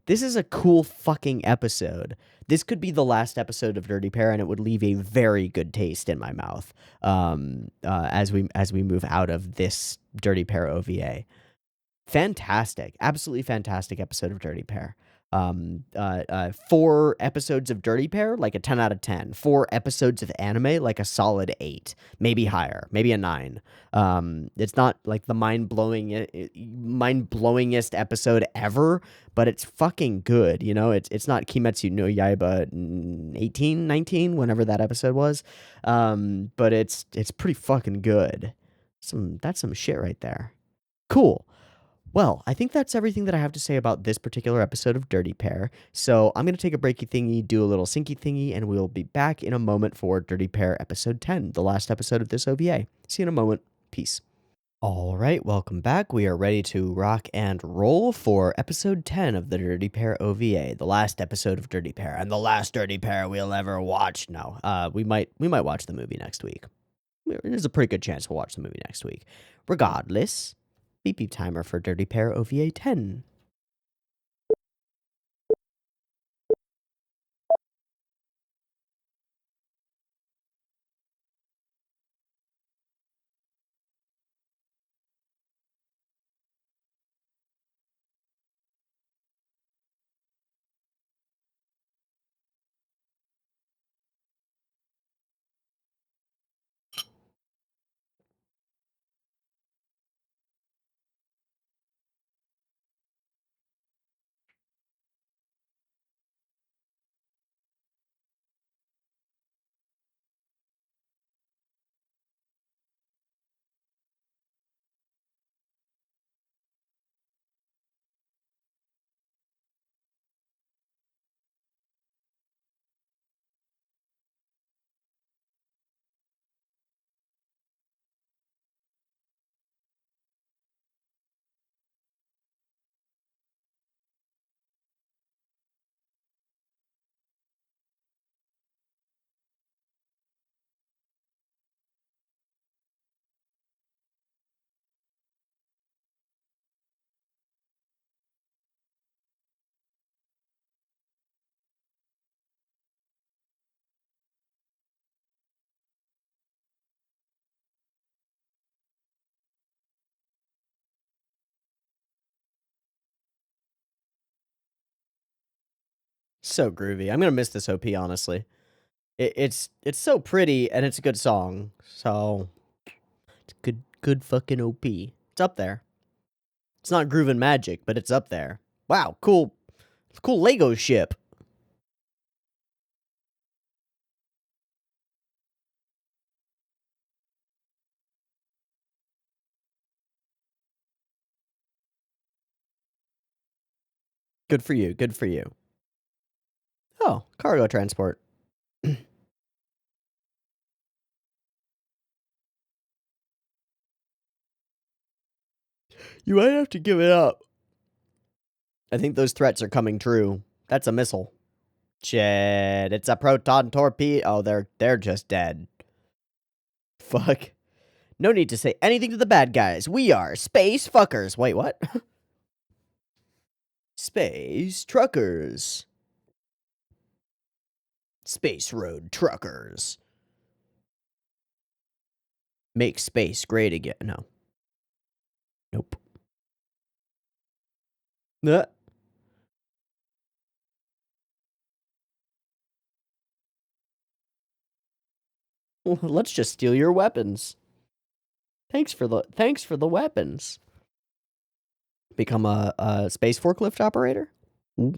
This is a cool fucking episode. This could be the last episode of Dirty Pair, and it would leave a very good taste in my mouth as we move out of this Dirty Pair OVA. Fantastic, absolutely fantastic episode of Dirty Pair. 4 episodes of Dirty Pair, like a 10 out of 10. 4 episodes of anime, like a solid 8, maybe higher, maybe a 9. It's not like the mind blowingest episode ever, but it's fucking good. You know, it's not Kimetsu no Yaiba 18, 19, whenever that episode was. But it's pretty fucking good. That's some shit right there. Cool. Well, I think that's everything that I have to say about this particular episode of Dirty Pair. So I'm going to take a breaky thingy, do a little syncy thingy, and we'll be back in a moment for Dirty Pair episode 10, the last episode of this OVA. See you in a moment. Peace. All right, welcome back. We are ready to rock and roll for episode 10 of the Dirty Pair OVA, the last episode of Dirty Pair, and the last Dirty Pair we'll ever watch. No, we might watch the movie next week. There's a pretty good chance we'll watch the movie next week. Regardless, beep beep timer for Dirty Pair OVA 10. So groovy. I'm gonna miss this OP, honestly. It's so pretty, and it's a good song. So it's good fucking OP. It's up there. It's not Groovin' Magic, but it's up there. Wow, cool Lego ship. Good for you. Good for you. Oh, cargo transport. You might have to give it up. I think those threats are coming true. That's a missile. Shit, it's a proton torpedo. Oh, they're just dead. Fuck. No need to say anything to the bad guys. We are space fuckers. Wait, what? Space truckers. Space road truckers. Make space great again. No. Nope. Uh. Well, let's just steal your weapons. Thanks for the weapons. Become a space forklift operator? Ooh.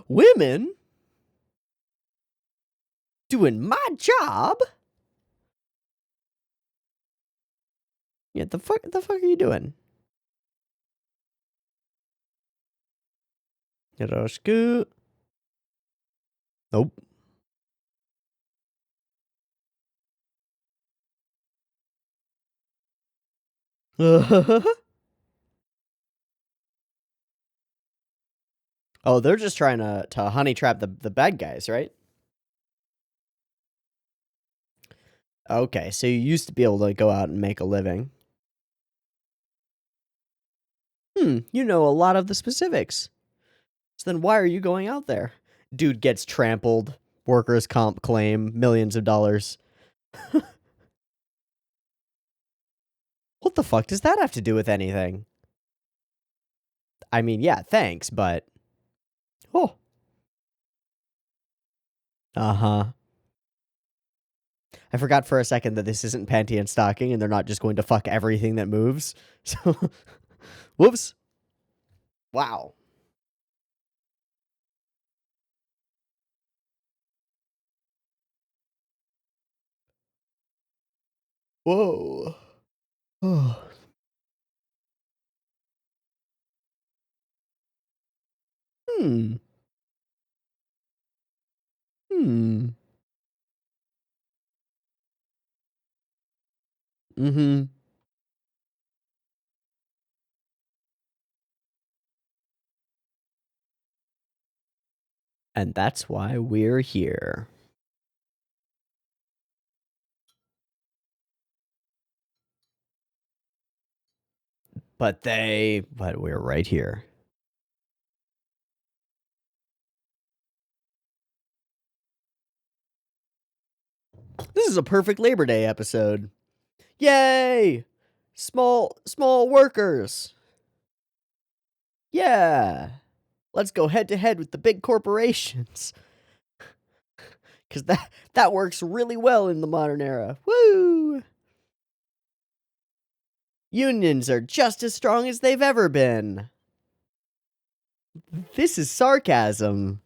Women? Doing my job? Yeah, the fuck are you doing? Yoroshiku. Nope. Oh, they're just trying to honey trap the bad guys, right? Okay, so you used to be able to go out and make a living. You know a lot of the specifics. So then why are you going out there? Dude gets trampled, workers' comp claim, millions of dollars. What the fuck does that have to do with anything? I mean, yeah, thanks, but... Oh. Uh-huh. I forgot for a second that this isn't panty and stocking, and they're not just going to fuck everything that moves. So, whoops. Wow. Whoa. Oh. Hmm. Hmm. Mm-hmm. And that's why we're here. But we're right here. This is a perfect Labor Day episode. Yay! Small workers. Yeah. Let's go head to head with the big corporations. Cause that works really well in the modern era. Woo! Unions are just as strong as they've ever been. This is sarcasm.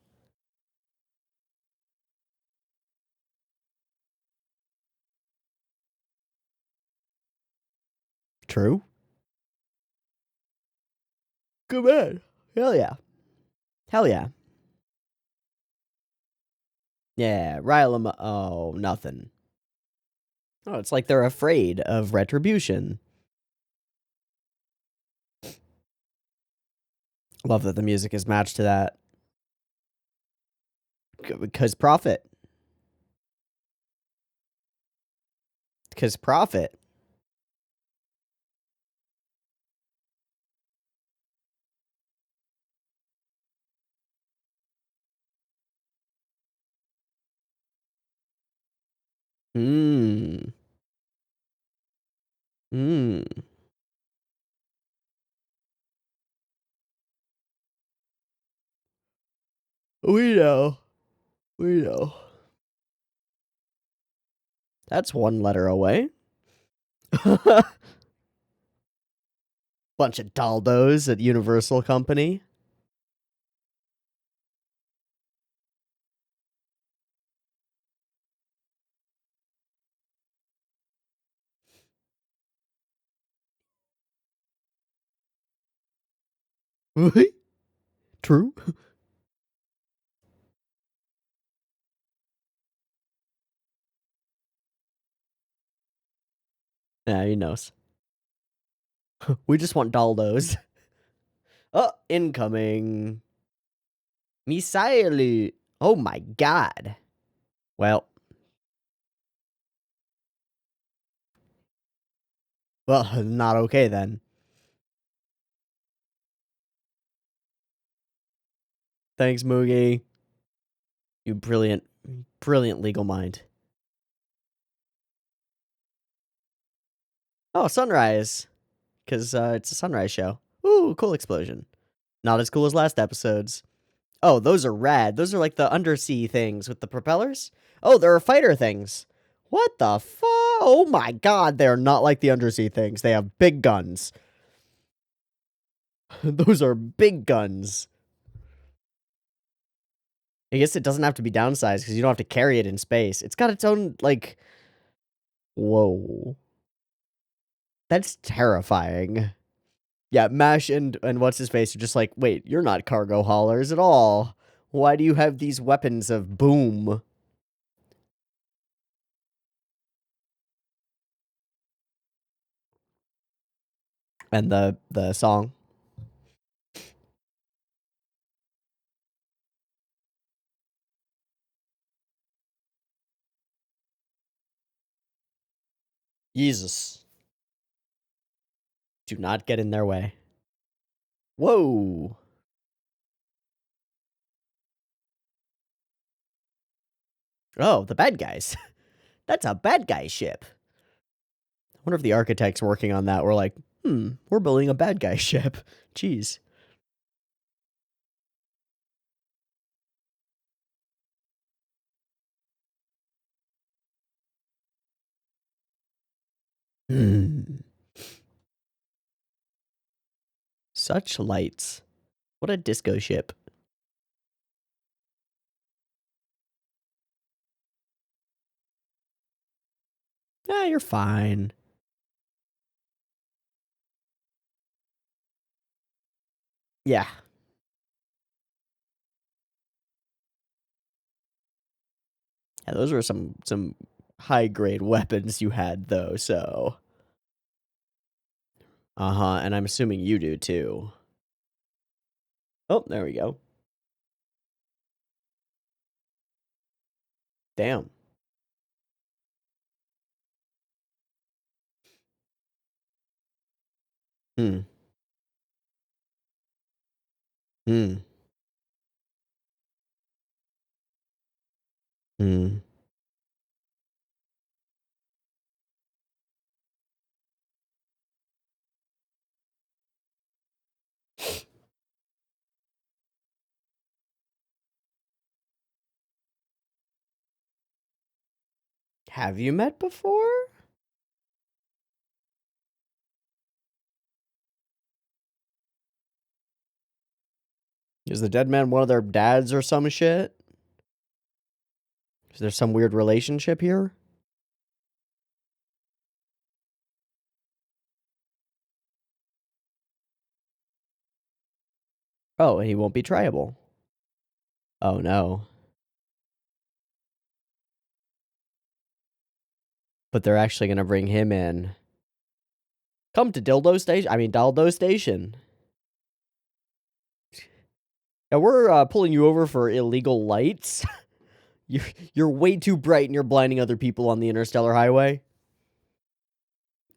True. Good man. Hell yeah. Hell yeah. Yeah, rile 'em. Oh, nothing. Oh, it's like they're afraid of retribution. Love that the music is matched to that. Because profit. Because profit. Mmm. Mmm. We know. We know. That's one letter away. Bunch of daldos at Universal Company. True. Yeah, he knows. We just want Daldos. Oh, incoming. Missile. Oh my god. Well, not okay then. Thanks, Moogie. You brilliant, brilliant legal mind. Oh, sunrise. Because it's a sunrise show. Ooh, cool explosion. Not as cool as last episode's. Oh, those are rad. Those are like the undersea things with the propellers. Oh, there are fighter things. What the fuck? Oh my god, they're not like the undersea things. They have big guns. Those are big guns. I guess it doesn't have to be downsized because you don't have to carry it in space. It's got its own, like... Whoa. That's terrifying. Yeah, Mash and what's-his-face are just like, wait, you're not cargo haulers at all. Why do you have these weapons of boom? And the song. Jesus. Do not get in their way. Whoa. Oh, the bad guys. That's a bad guy ship. I wonder if the architects working on that were like, we're building a bad guy ship. Jeez. Such lights. What a disco ship. Ah, you're fine. Yeah. Yeah, those were some high grade weapons you had though, so. Uh-huh, and I'm assuming you do too. Oh, there we go. Damn. Hmm. Hmm. Hmm. Have you met before? Is the dead man one of their dads or some shit? Is there some weird relationship here? Oh, and he won't be triable. Oh no. But they're actually gonna bring him in. Come to Dildo Station. I mean, Daldo Station. Now we're pulling you over for illegal lights. You're way too bright and you're blinding other people on the interstellar highway.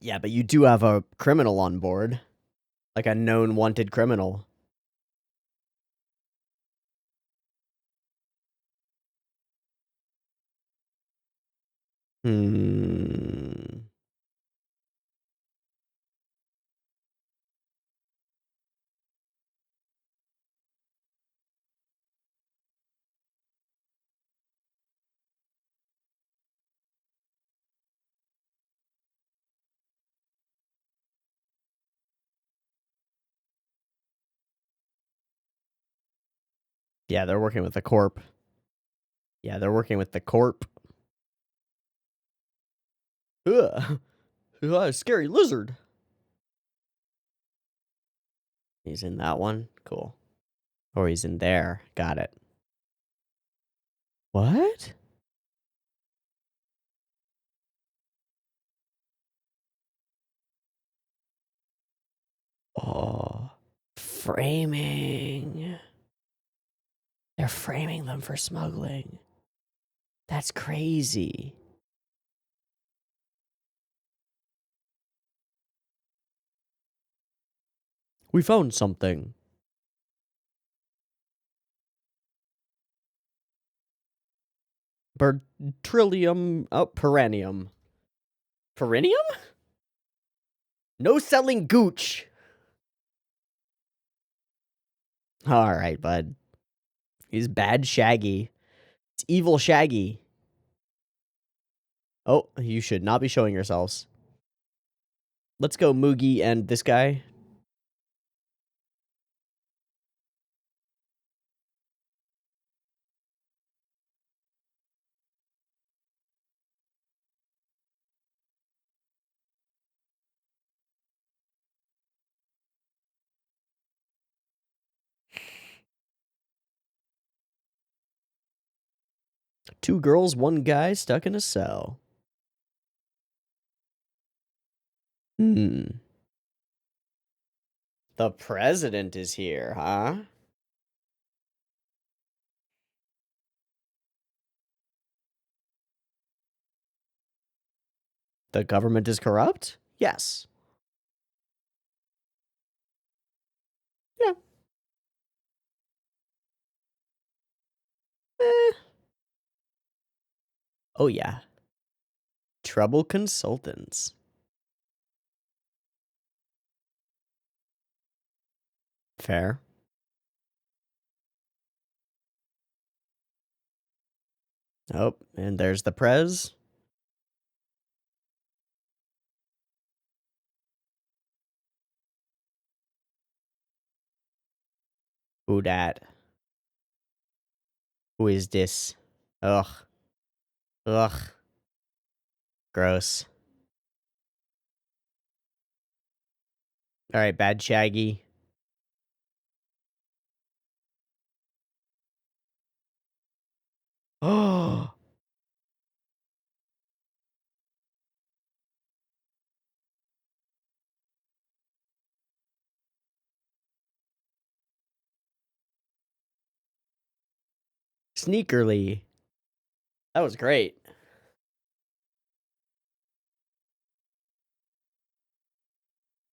Yeah, but you do have a criminal on board. Like a known wanted criminal. Hmm. Yeah, they're working with the corp. Yeah, they're working with the corp. Ugh. Ugh, scary lizard. He's in that one. Cool. Or he's in there. Got it. What? framing. They're framing them for smuggling. That's crazy. We found something. Bertrillium, perennium. Perennium? No selling gooch. All right, bud. He's bad Shaggy. It's evil Shaggy. Oh, you should not be showing yourselves. Let's go, Moogie and this guy. Two girls, one guy stuck in a cell. The president is here, huh? The government is corrupt? Yes. Yeah. Eh. Oh, yeah. Trouble consultants. Fair. Oh, and there's the prez. Who dat? Who is this? Ugh. Ugh. Gross. Alright, bad Shaggy. Oh. Sneakerly. That was great.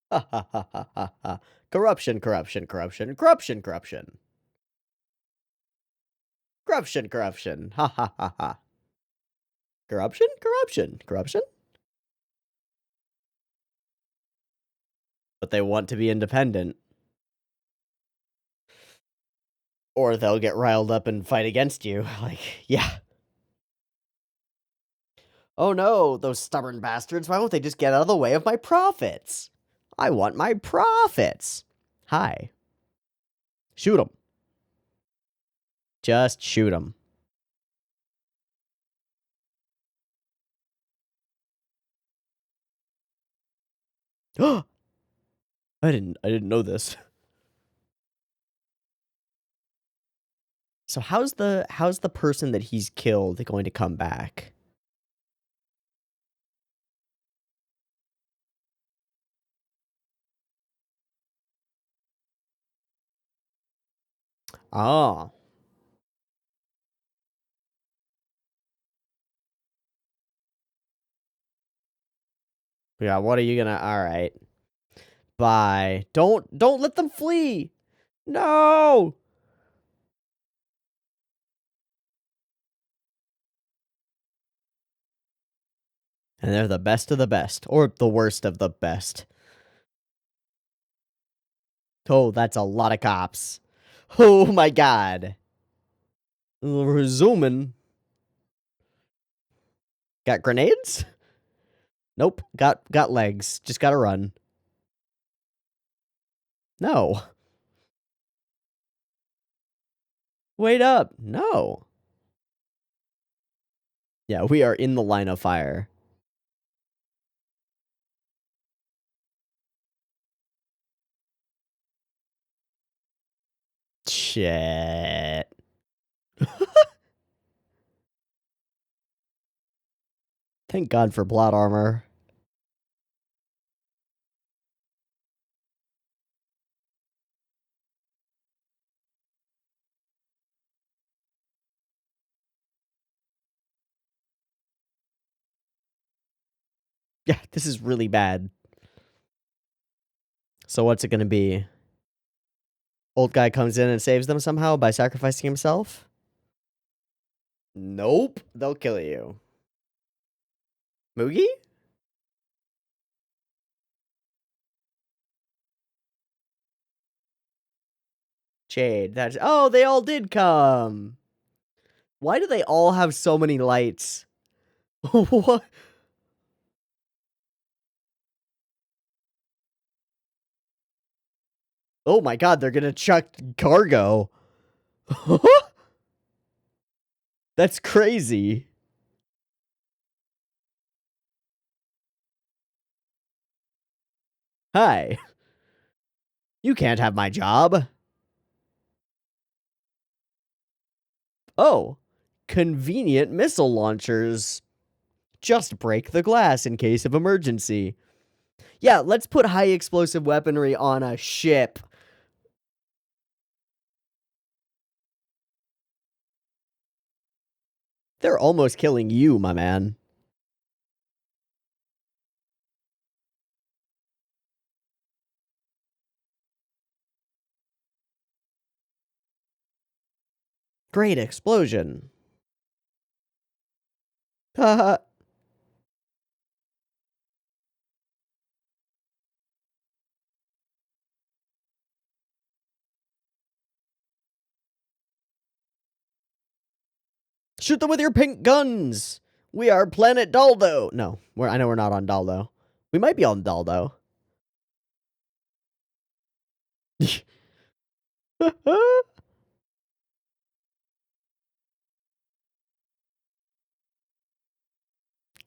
Ha ha ha ha ha ha. Corruption, corruption, corruption, corruption, corruption. Corruption, corruption. Ha ha ha ha. Corruption, corruption, corruption. But they want to be independent. Or they'll get riled up and fight against you. Like, yeah. Oh no, those stubborn bastards. Why won't they just get out of the way of my profits? I want my profits. Hi. Shoot them. Just shoot them. I didn't know this. So how's the person that he's killed going to come back? Oh. Yeah, what are you gonna... Alright. Bye. Don't let them flee! No! And they're the best of the best. Or the worst of the best. Oh, that's a lot of cops. Oh my god. We're zooming. Got grenades? Nope. Got legs. Just gotta run. No. Wait up. No. Yeah, we are in the line of fire. Shit. Thank God for plot armor. Yeah, this is really bad. So what's it gonna be? Old guy comes in and saves them somehow by sacrificing himself? Nope. They'll kill you. Moogie? Jade. That's oh, they all did come. Why do they all have so many lights? What? Oh my god, they're gonna chuck cargo. That's crazy. Hi. You can't have my job. Oh, convenient missile launchers. Just break the glass in case of emergency. Yeah, let's put high explosive weaponry on a ship. They're almost killing you, my man. Great explosion. Haha. Shoot them with your pink guns. We are Planet Daldo. No, I know we're not on Daldo. We might be on Daldo.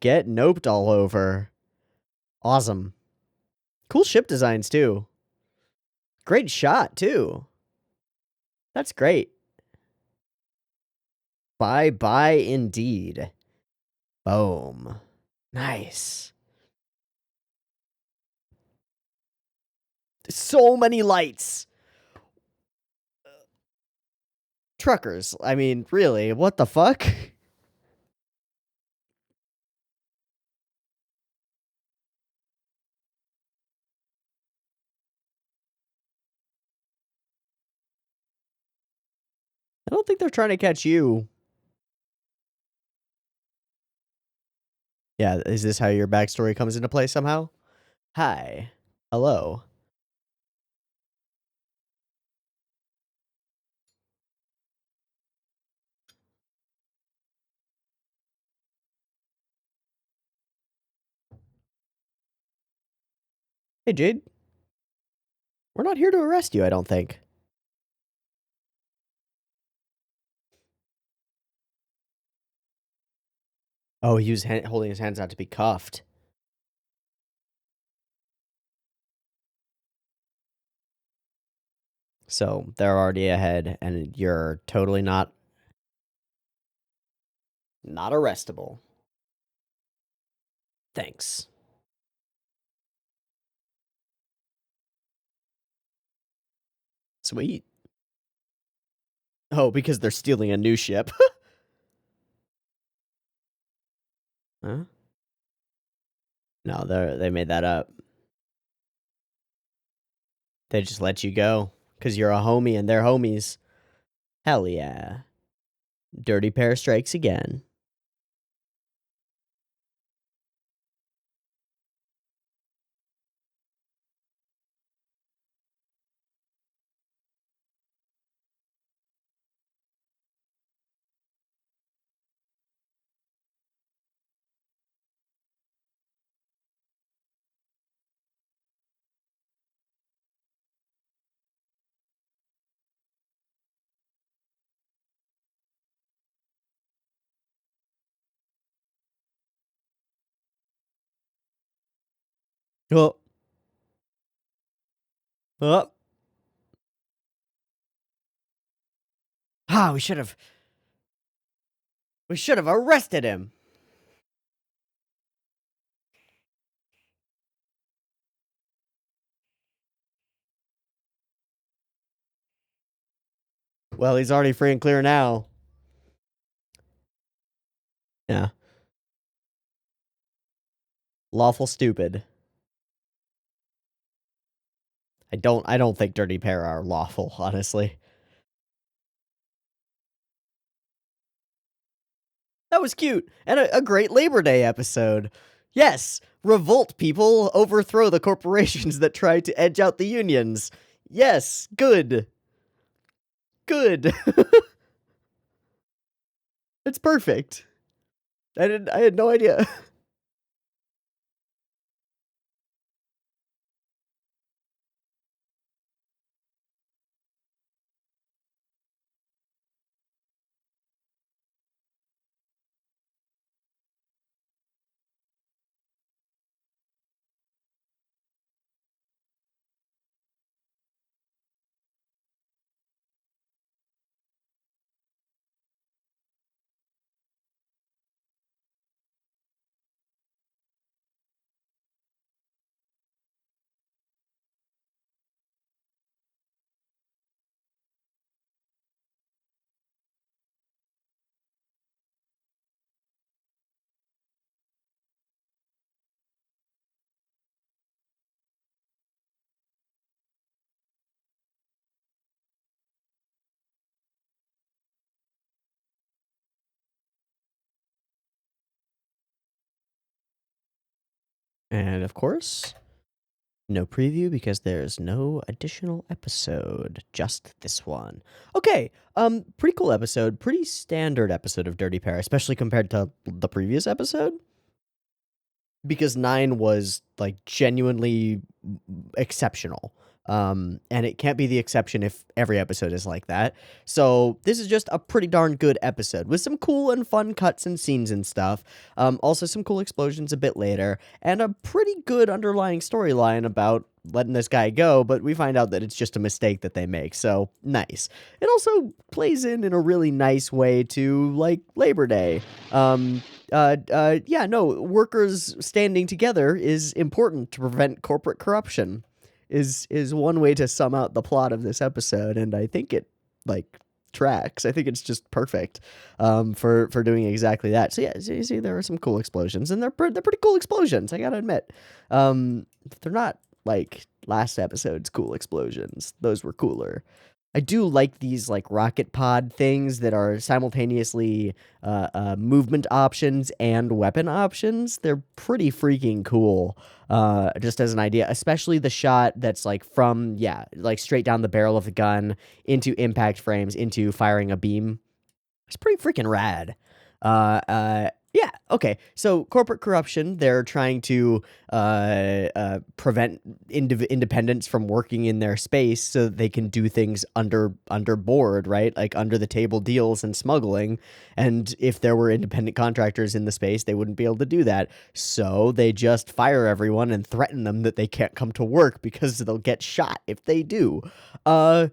Get noped all over. Awesome. Cool ship designs, too. Great shot, too. That's great. Bye-bye indeed. Boom. Nice. So many lights. Truckers. I mean, really, what the fuck? I don't think they're trying to catch you. Yeah, is this how your backstory comes into play somehow? Hi. Hello. Hey, Jade. We're not here to arrest you, I don't think. Oh, he was holding his hands out to be cuffed. So they're already ahead, and you're totally not arrestable. Thanks. Sweet. Oh, because they're stealing a new ship. Huh? No, they made that up. They just let you go because you're a homie and they're homies. Hell yeah. Dirty pair strikes again. Oh, oh. Ah, we should have arrested him. Well, he's already free and clear now. Yeah. Lawful stupid. I don't think Dirty Pair are lawful, honestly. That was cute, and a great Labor Day episode. Yes, revolt, people, overthrow the corporations that try to edge out the unions. Yes, good. Good. It's perfect. I had no idea. And of course, no preview because there's no additional episode, just this one. Okay, pretty cool episode, pretty standard episode of Dirty Pair, especially compared to the previous episode. Because 9 was, like, genuinely exceptional. And it can't be the exception if every episode is like that. So this is just a pretty darn good episode with some cool and fun cuts and scenes and stuff. Also some cool explosions a bit later, and a pretty good underlying storyline about letting this guy go, but we find out that it's just a mistake that they make. So nice. It also plays in a really nice way to, like, Labor Day. Yeah, no, workers standing together is important to prevent corporate corruption. Is one way to sum out the plot of this episode, and I think it, like, tracks. I think it's just perfect for doing exactly that. So yeah, so you see there are some cool explosions, and they're pretty cool explosions, I gotta admit. They're not like last episode's cool explosions. Those were cooler. I do like these, like, rocket pod things that are simultaneously movement options and weapon options. They're pretty freaking cool, just as an idea, especially the shot that's, like, from, yeah, like, straight down the barrel of the gun into impact frames into firing a beam. It's pretty freaking rad. Yeah, okay. So corporate corruption, they're trying to prevent independents from working in their space so that they can do things under board, right? Like under the table deals and smuggling. And if there were independent contractors in the space, they wouldn't be able to do that. So they just fire everyone and threaten them that they can't come to work because they'll get shot if they do. Huh.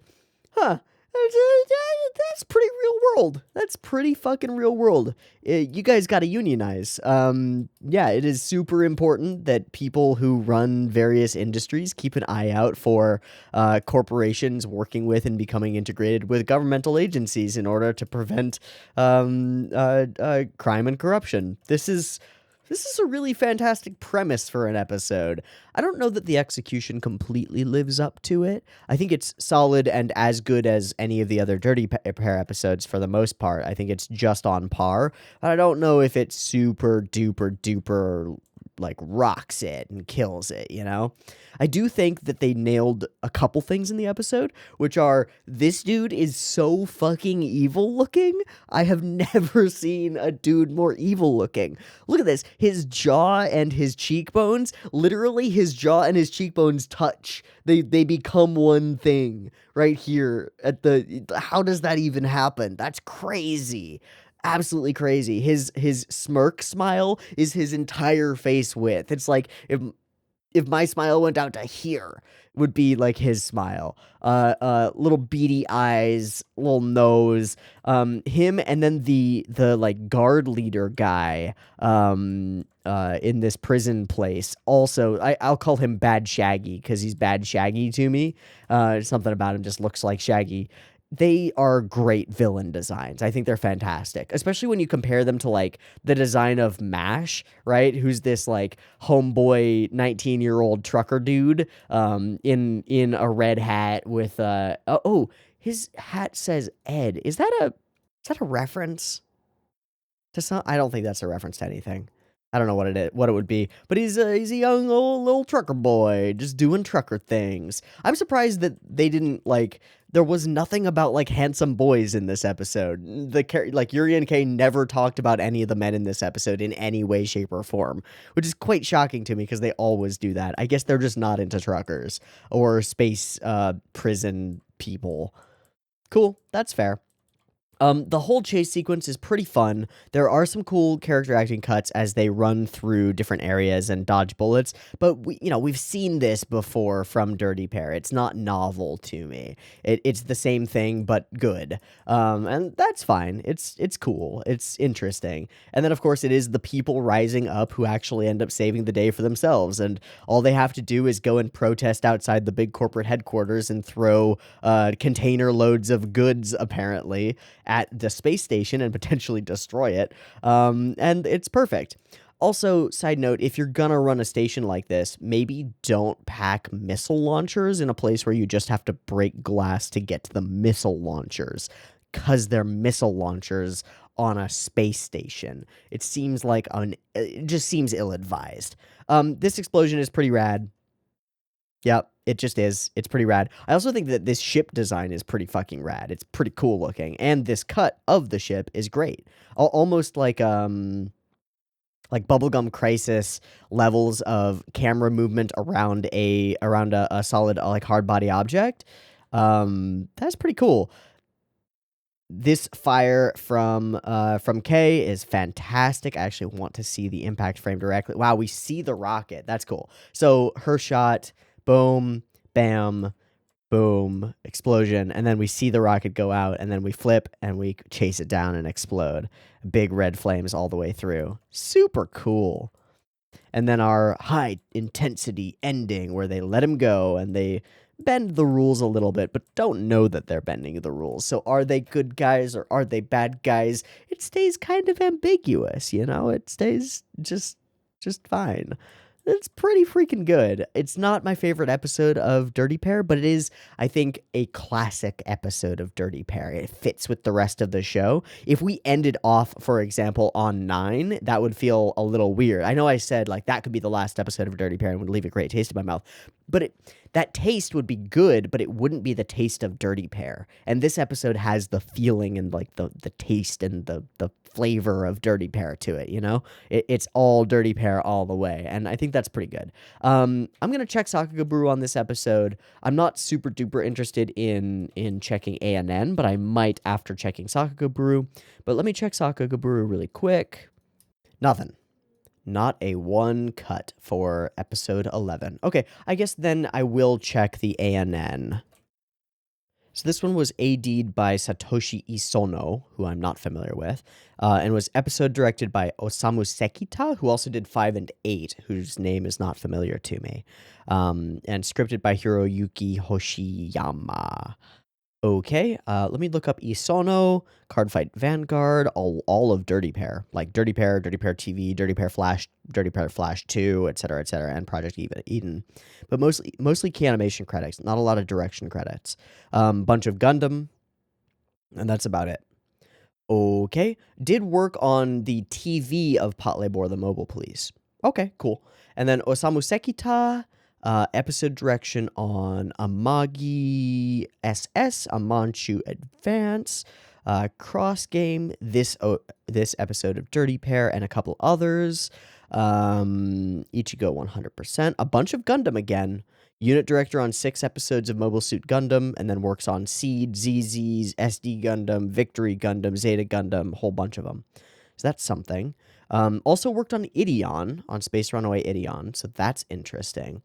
That's pretty real world. That's pretty fucking real world. You guys got to unionize. Yeah, it is super important that people who run various industries keep an eye out for corporations working with and becoming integrated with governmental agencies in order to prevent crime and corruption. This is a really fantastic premise for an episode. I don't know that the execution completely lives up to it. I think it's solid and as good as any of the other Dirty Pair episodes for the most part. I think it's just on par. But I don't know if it's super duper duper, like, rocks it and kills it, you know? I do think that they nailed a couple things in the episode, which are, this dude is so fucking evil looking. I have never seen a dude more evil looking. Look at this. His jaw and his cheekbones, literally his jaw and his cheekbones touch. They become one thing right here at the, how does that even happen? That's crazy. Absolutely crazy. His smirk smile is his entire face width. It's like if my smile went out to here, would be like his smile. Little beady eyes, little nose. Him and then the like guard leader guy in this prison place. Also, I'll call him Bad Shaggy because he's Bad Shaggy to me. Something about him just looks like Shaggy. they are great villain designs. I think they're fantastic, especially when you compare them to like the design of Mash, right? Who's this like homeboy 19-year-old trucker dude in a red hat with his hat says Ed. Is that a reference to some? I don't think that's a reference to anything. I don't know what it would be, but he's a young old little trucker boy just doing trucker things. I'm surprised that they didn't like. There was nothing about like handsome boys in this episode. Like Yuri and Kay never talked about any of the men in this episode in any way, shape, or form, which is quite shocking to me because they always do that. I guess they're just not into truckers or space prison people. Cool, that's fair. The whole chase sequence is pretty fun. There are some cool character acting cuts as they run through different areas and dodge bullets, but we've seen this before from Dirty Pair. It's not novel to me. It's the same thing but good. And that's fine. It's cool. It's interesting. And then of course it is the people rising up who actually end up saving the day for themselves, and all they have to do is go and protest outside the big corporate headquarters and throw container loads of goods apparently at the space station and potentially destroy it. And it's perfect. Also, side note, if you're gonna run a station like this, maybe don't pack missile launchers in a place where you just have to break glass to get to the missile launchers, because they're missile launchers on a space station. It just seems ill-advised. This explosion is pretty rad. Yep, it just is. It's pretty rad. I also think that this ship design is pretty fucking rad. It's pretty cool looking, and this cut of the ship is great. Almost like Bubblegum Crisis levels of camera movement around a solid like hard body object. That's pretty cool. This fire from K is fantastic. I actually want to see the impact frame directly. Wow, we see the rocket. That's cool. So her shot. Boom, bam, boom, explosion, and then we see the rocket go out, and then we flip, and we chase it down and explode. Big red flames all the way through. Super cool. And then our high-intensity ending, where they let him go, and they bend the rules a little bit, but don't know that they're bending the rules. So are they good guys, or are they bad guys? It stays kind of ambiguous, It stays just fine. It's pretty freaking good. It's not my favorite episode of Dirty Pair, but it is, I think, a classic episode of Dirty Pair. It fits with the rest of the show. If we ended off, for example, on 9, that would feel a little weird. I know I said, like, that could be the last episode of Dirty Pair and would leave a great taste in my mouth. But that taste would be good, but it wouldn't be the taste of Dirty Pair. And this episode has the feeling and, like, the taste and the flavor of Dirty Pair to it, It's all Dirty Pair all the way, and I think that's pretty good. I'm gonna check Sakagaburu on this episode. I'm not super duper interested in checking ANN, but I might after checking Sakagaburu. But let me check Sakagaburu really quick. Nothing. Not a one cut for episode 11. Okay, I guess then I will check the ANN. So this one was AD'd by Satoshi Isono, who I'm not familiar with, and was episode directed by Osamu Sekita, who also did 5 and 8, whose name is not familiar to me, and scripted by Hiroyuki Hoshiyama. Okay, let me look up Isono, Cardfight Vanguard, all of Dirty Pair, like Dirty Pair TV, Dirty Pair Flash 2, etc., and Project Eden. But mostly key animation credits, not a lot of direction credits. Bunch of Gundam, and that's about it. Okay, did work on the TV of Patlabor the Mobile Police. Okay, cool. And then Osamu Sekita, episode direction on Amagi SS, A Manchu Advance, Cross Game, this episode of Dirty Pair, and a couple others. Ichigo 100%, a bunch of Gundam again. Unit director on 6 episodes of Mobile Suit Gundam, and then works on Seed, ZZs, SD Gundam, Victory Gundam, Zeta Gundam, a whole bunch of them. So that's something. Also worked on Ideon, on Space Runaway Ideon, so that's interesting.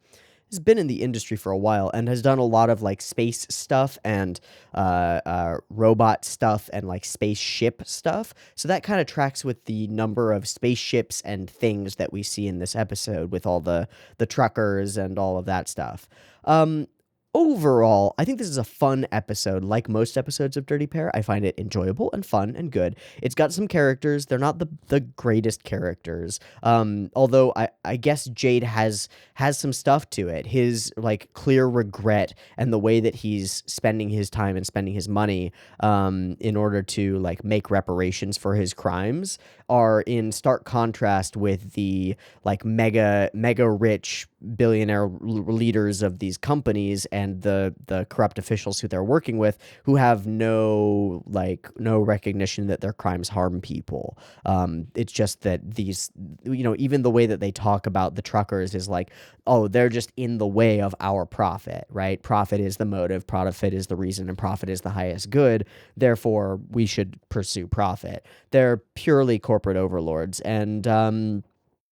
He's been in the industry for a while and has done a lot of like space stuff and robot stuff and like spaceship stuff. So that kind of tracks with the number of spaceships and things that we see in this episode with all the truckers and all of that stuff. Overall, I think this is a fun episode. Like most episodes of Dirty Pair, I find it enjoyable and fun and good. It's got some characters. They're not the greatest characters. Although I guess Jade has some stuff to it. His like clear regret and the way that he's spending his time and spending his money in order to like make reparations for his crimes are in stark contrast with the like mega rich billionaire leaders of these companies and the corrupt officials who they're working with, who have no recognition that their crimes harm people. It's just that these, even the way that they talk about the truckers is like, oh, they're just in the way of our profit, right? Profit is the motive, profit is the reason, and profit is the highest good. Therefore, we should pursue profit. They're purely corporate overlords, and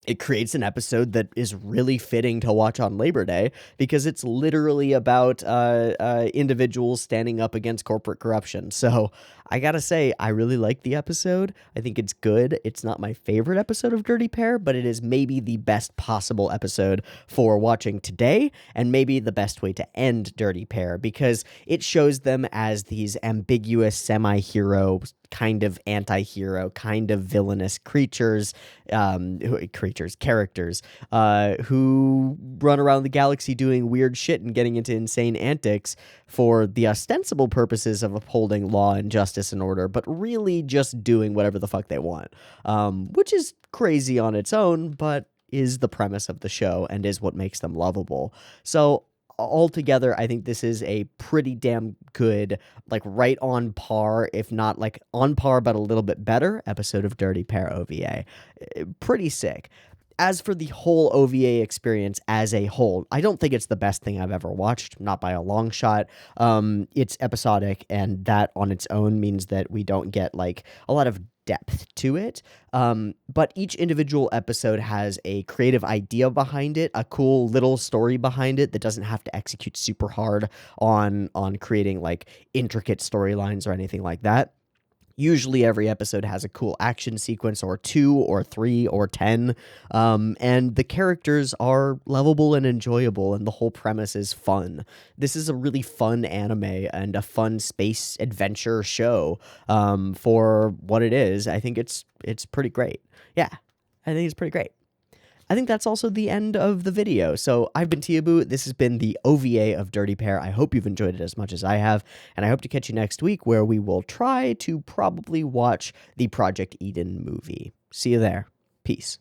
it creates an episode that is really fitting to watch on Labor Day because it's literally about individuals standing up against corporate corruption. So I gotta say, I really like the episode. I think it's good. It's not my favorite episode of Dirty Pair, but it is maybe the best possible episode for watching today, and maybe the best way to end Dirty Pair because it shows them as these ambiguous semi-hero, kind of anti-hero, kind of villainous characters who run around the galaxy doing weird shit and getting into insane antics for the ostensible purposes of upholding law and justice and order, but really just doing whatever the fuck they want, which is crazy on its own, but is the premise of the show and is what makes them lovable. So altogether, I think this is a pretty damn good, like right on par, if not like on par, but a little bit better episode of Dirty Pair OVA. Pretty sick. As for the whole OVA experience as a whole, I don't think it's the best thing I've ever watched, not by a long shot. It's episodic, and that on its own means that we don't get like a lot of depth to it. But each individual episode has a creative idea behind it, a cool little story behind it that doesn't have to execute super hard on creating like intricate storylines or anything like that. Usually every episode has a cool action sequence or 2 or 3 or 10, and the characters are lovable and enjoyable, and the whole premise is fun. This is a really fun anime and a fun space adventure show for what it is. I think it's pretty great. Yeah, I think it's pretty great. I think that's also the end of the video. So I've been Tiabu. This has been the OVA of Dirty Pair. I hope you've enjoyed it as much as I have, and I hope to catch you next week where we will try to probably watch the Project Eden movie. See you there. Peace.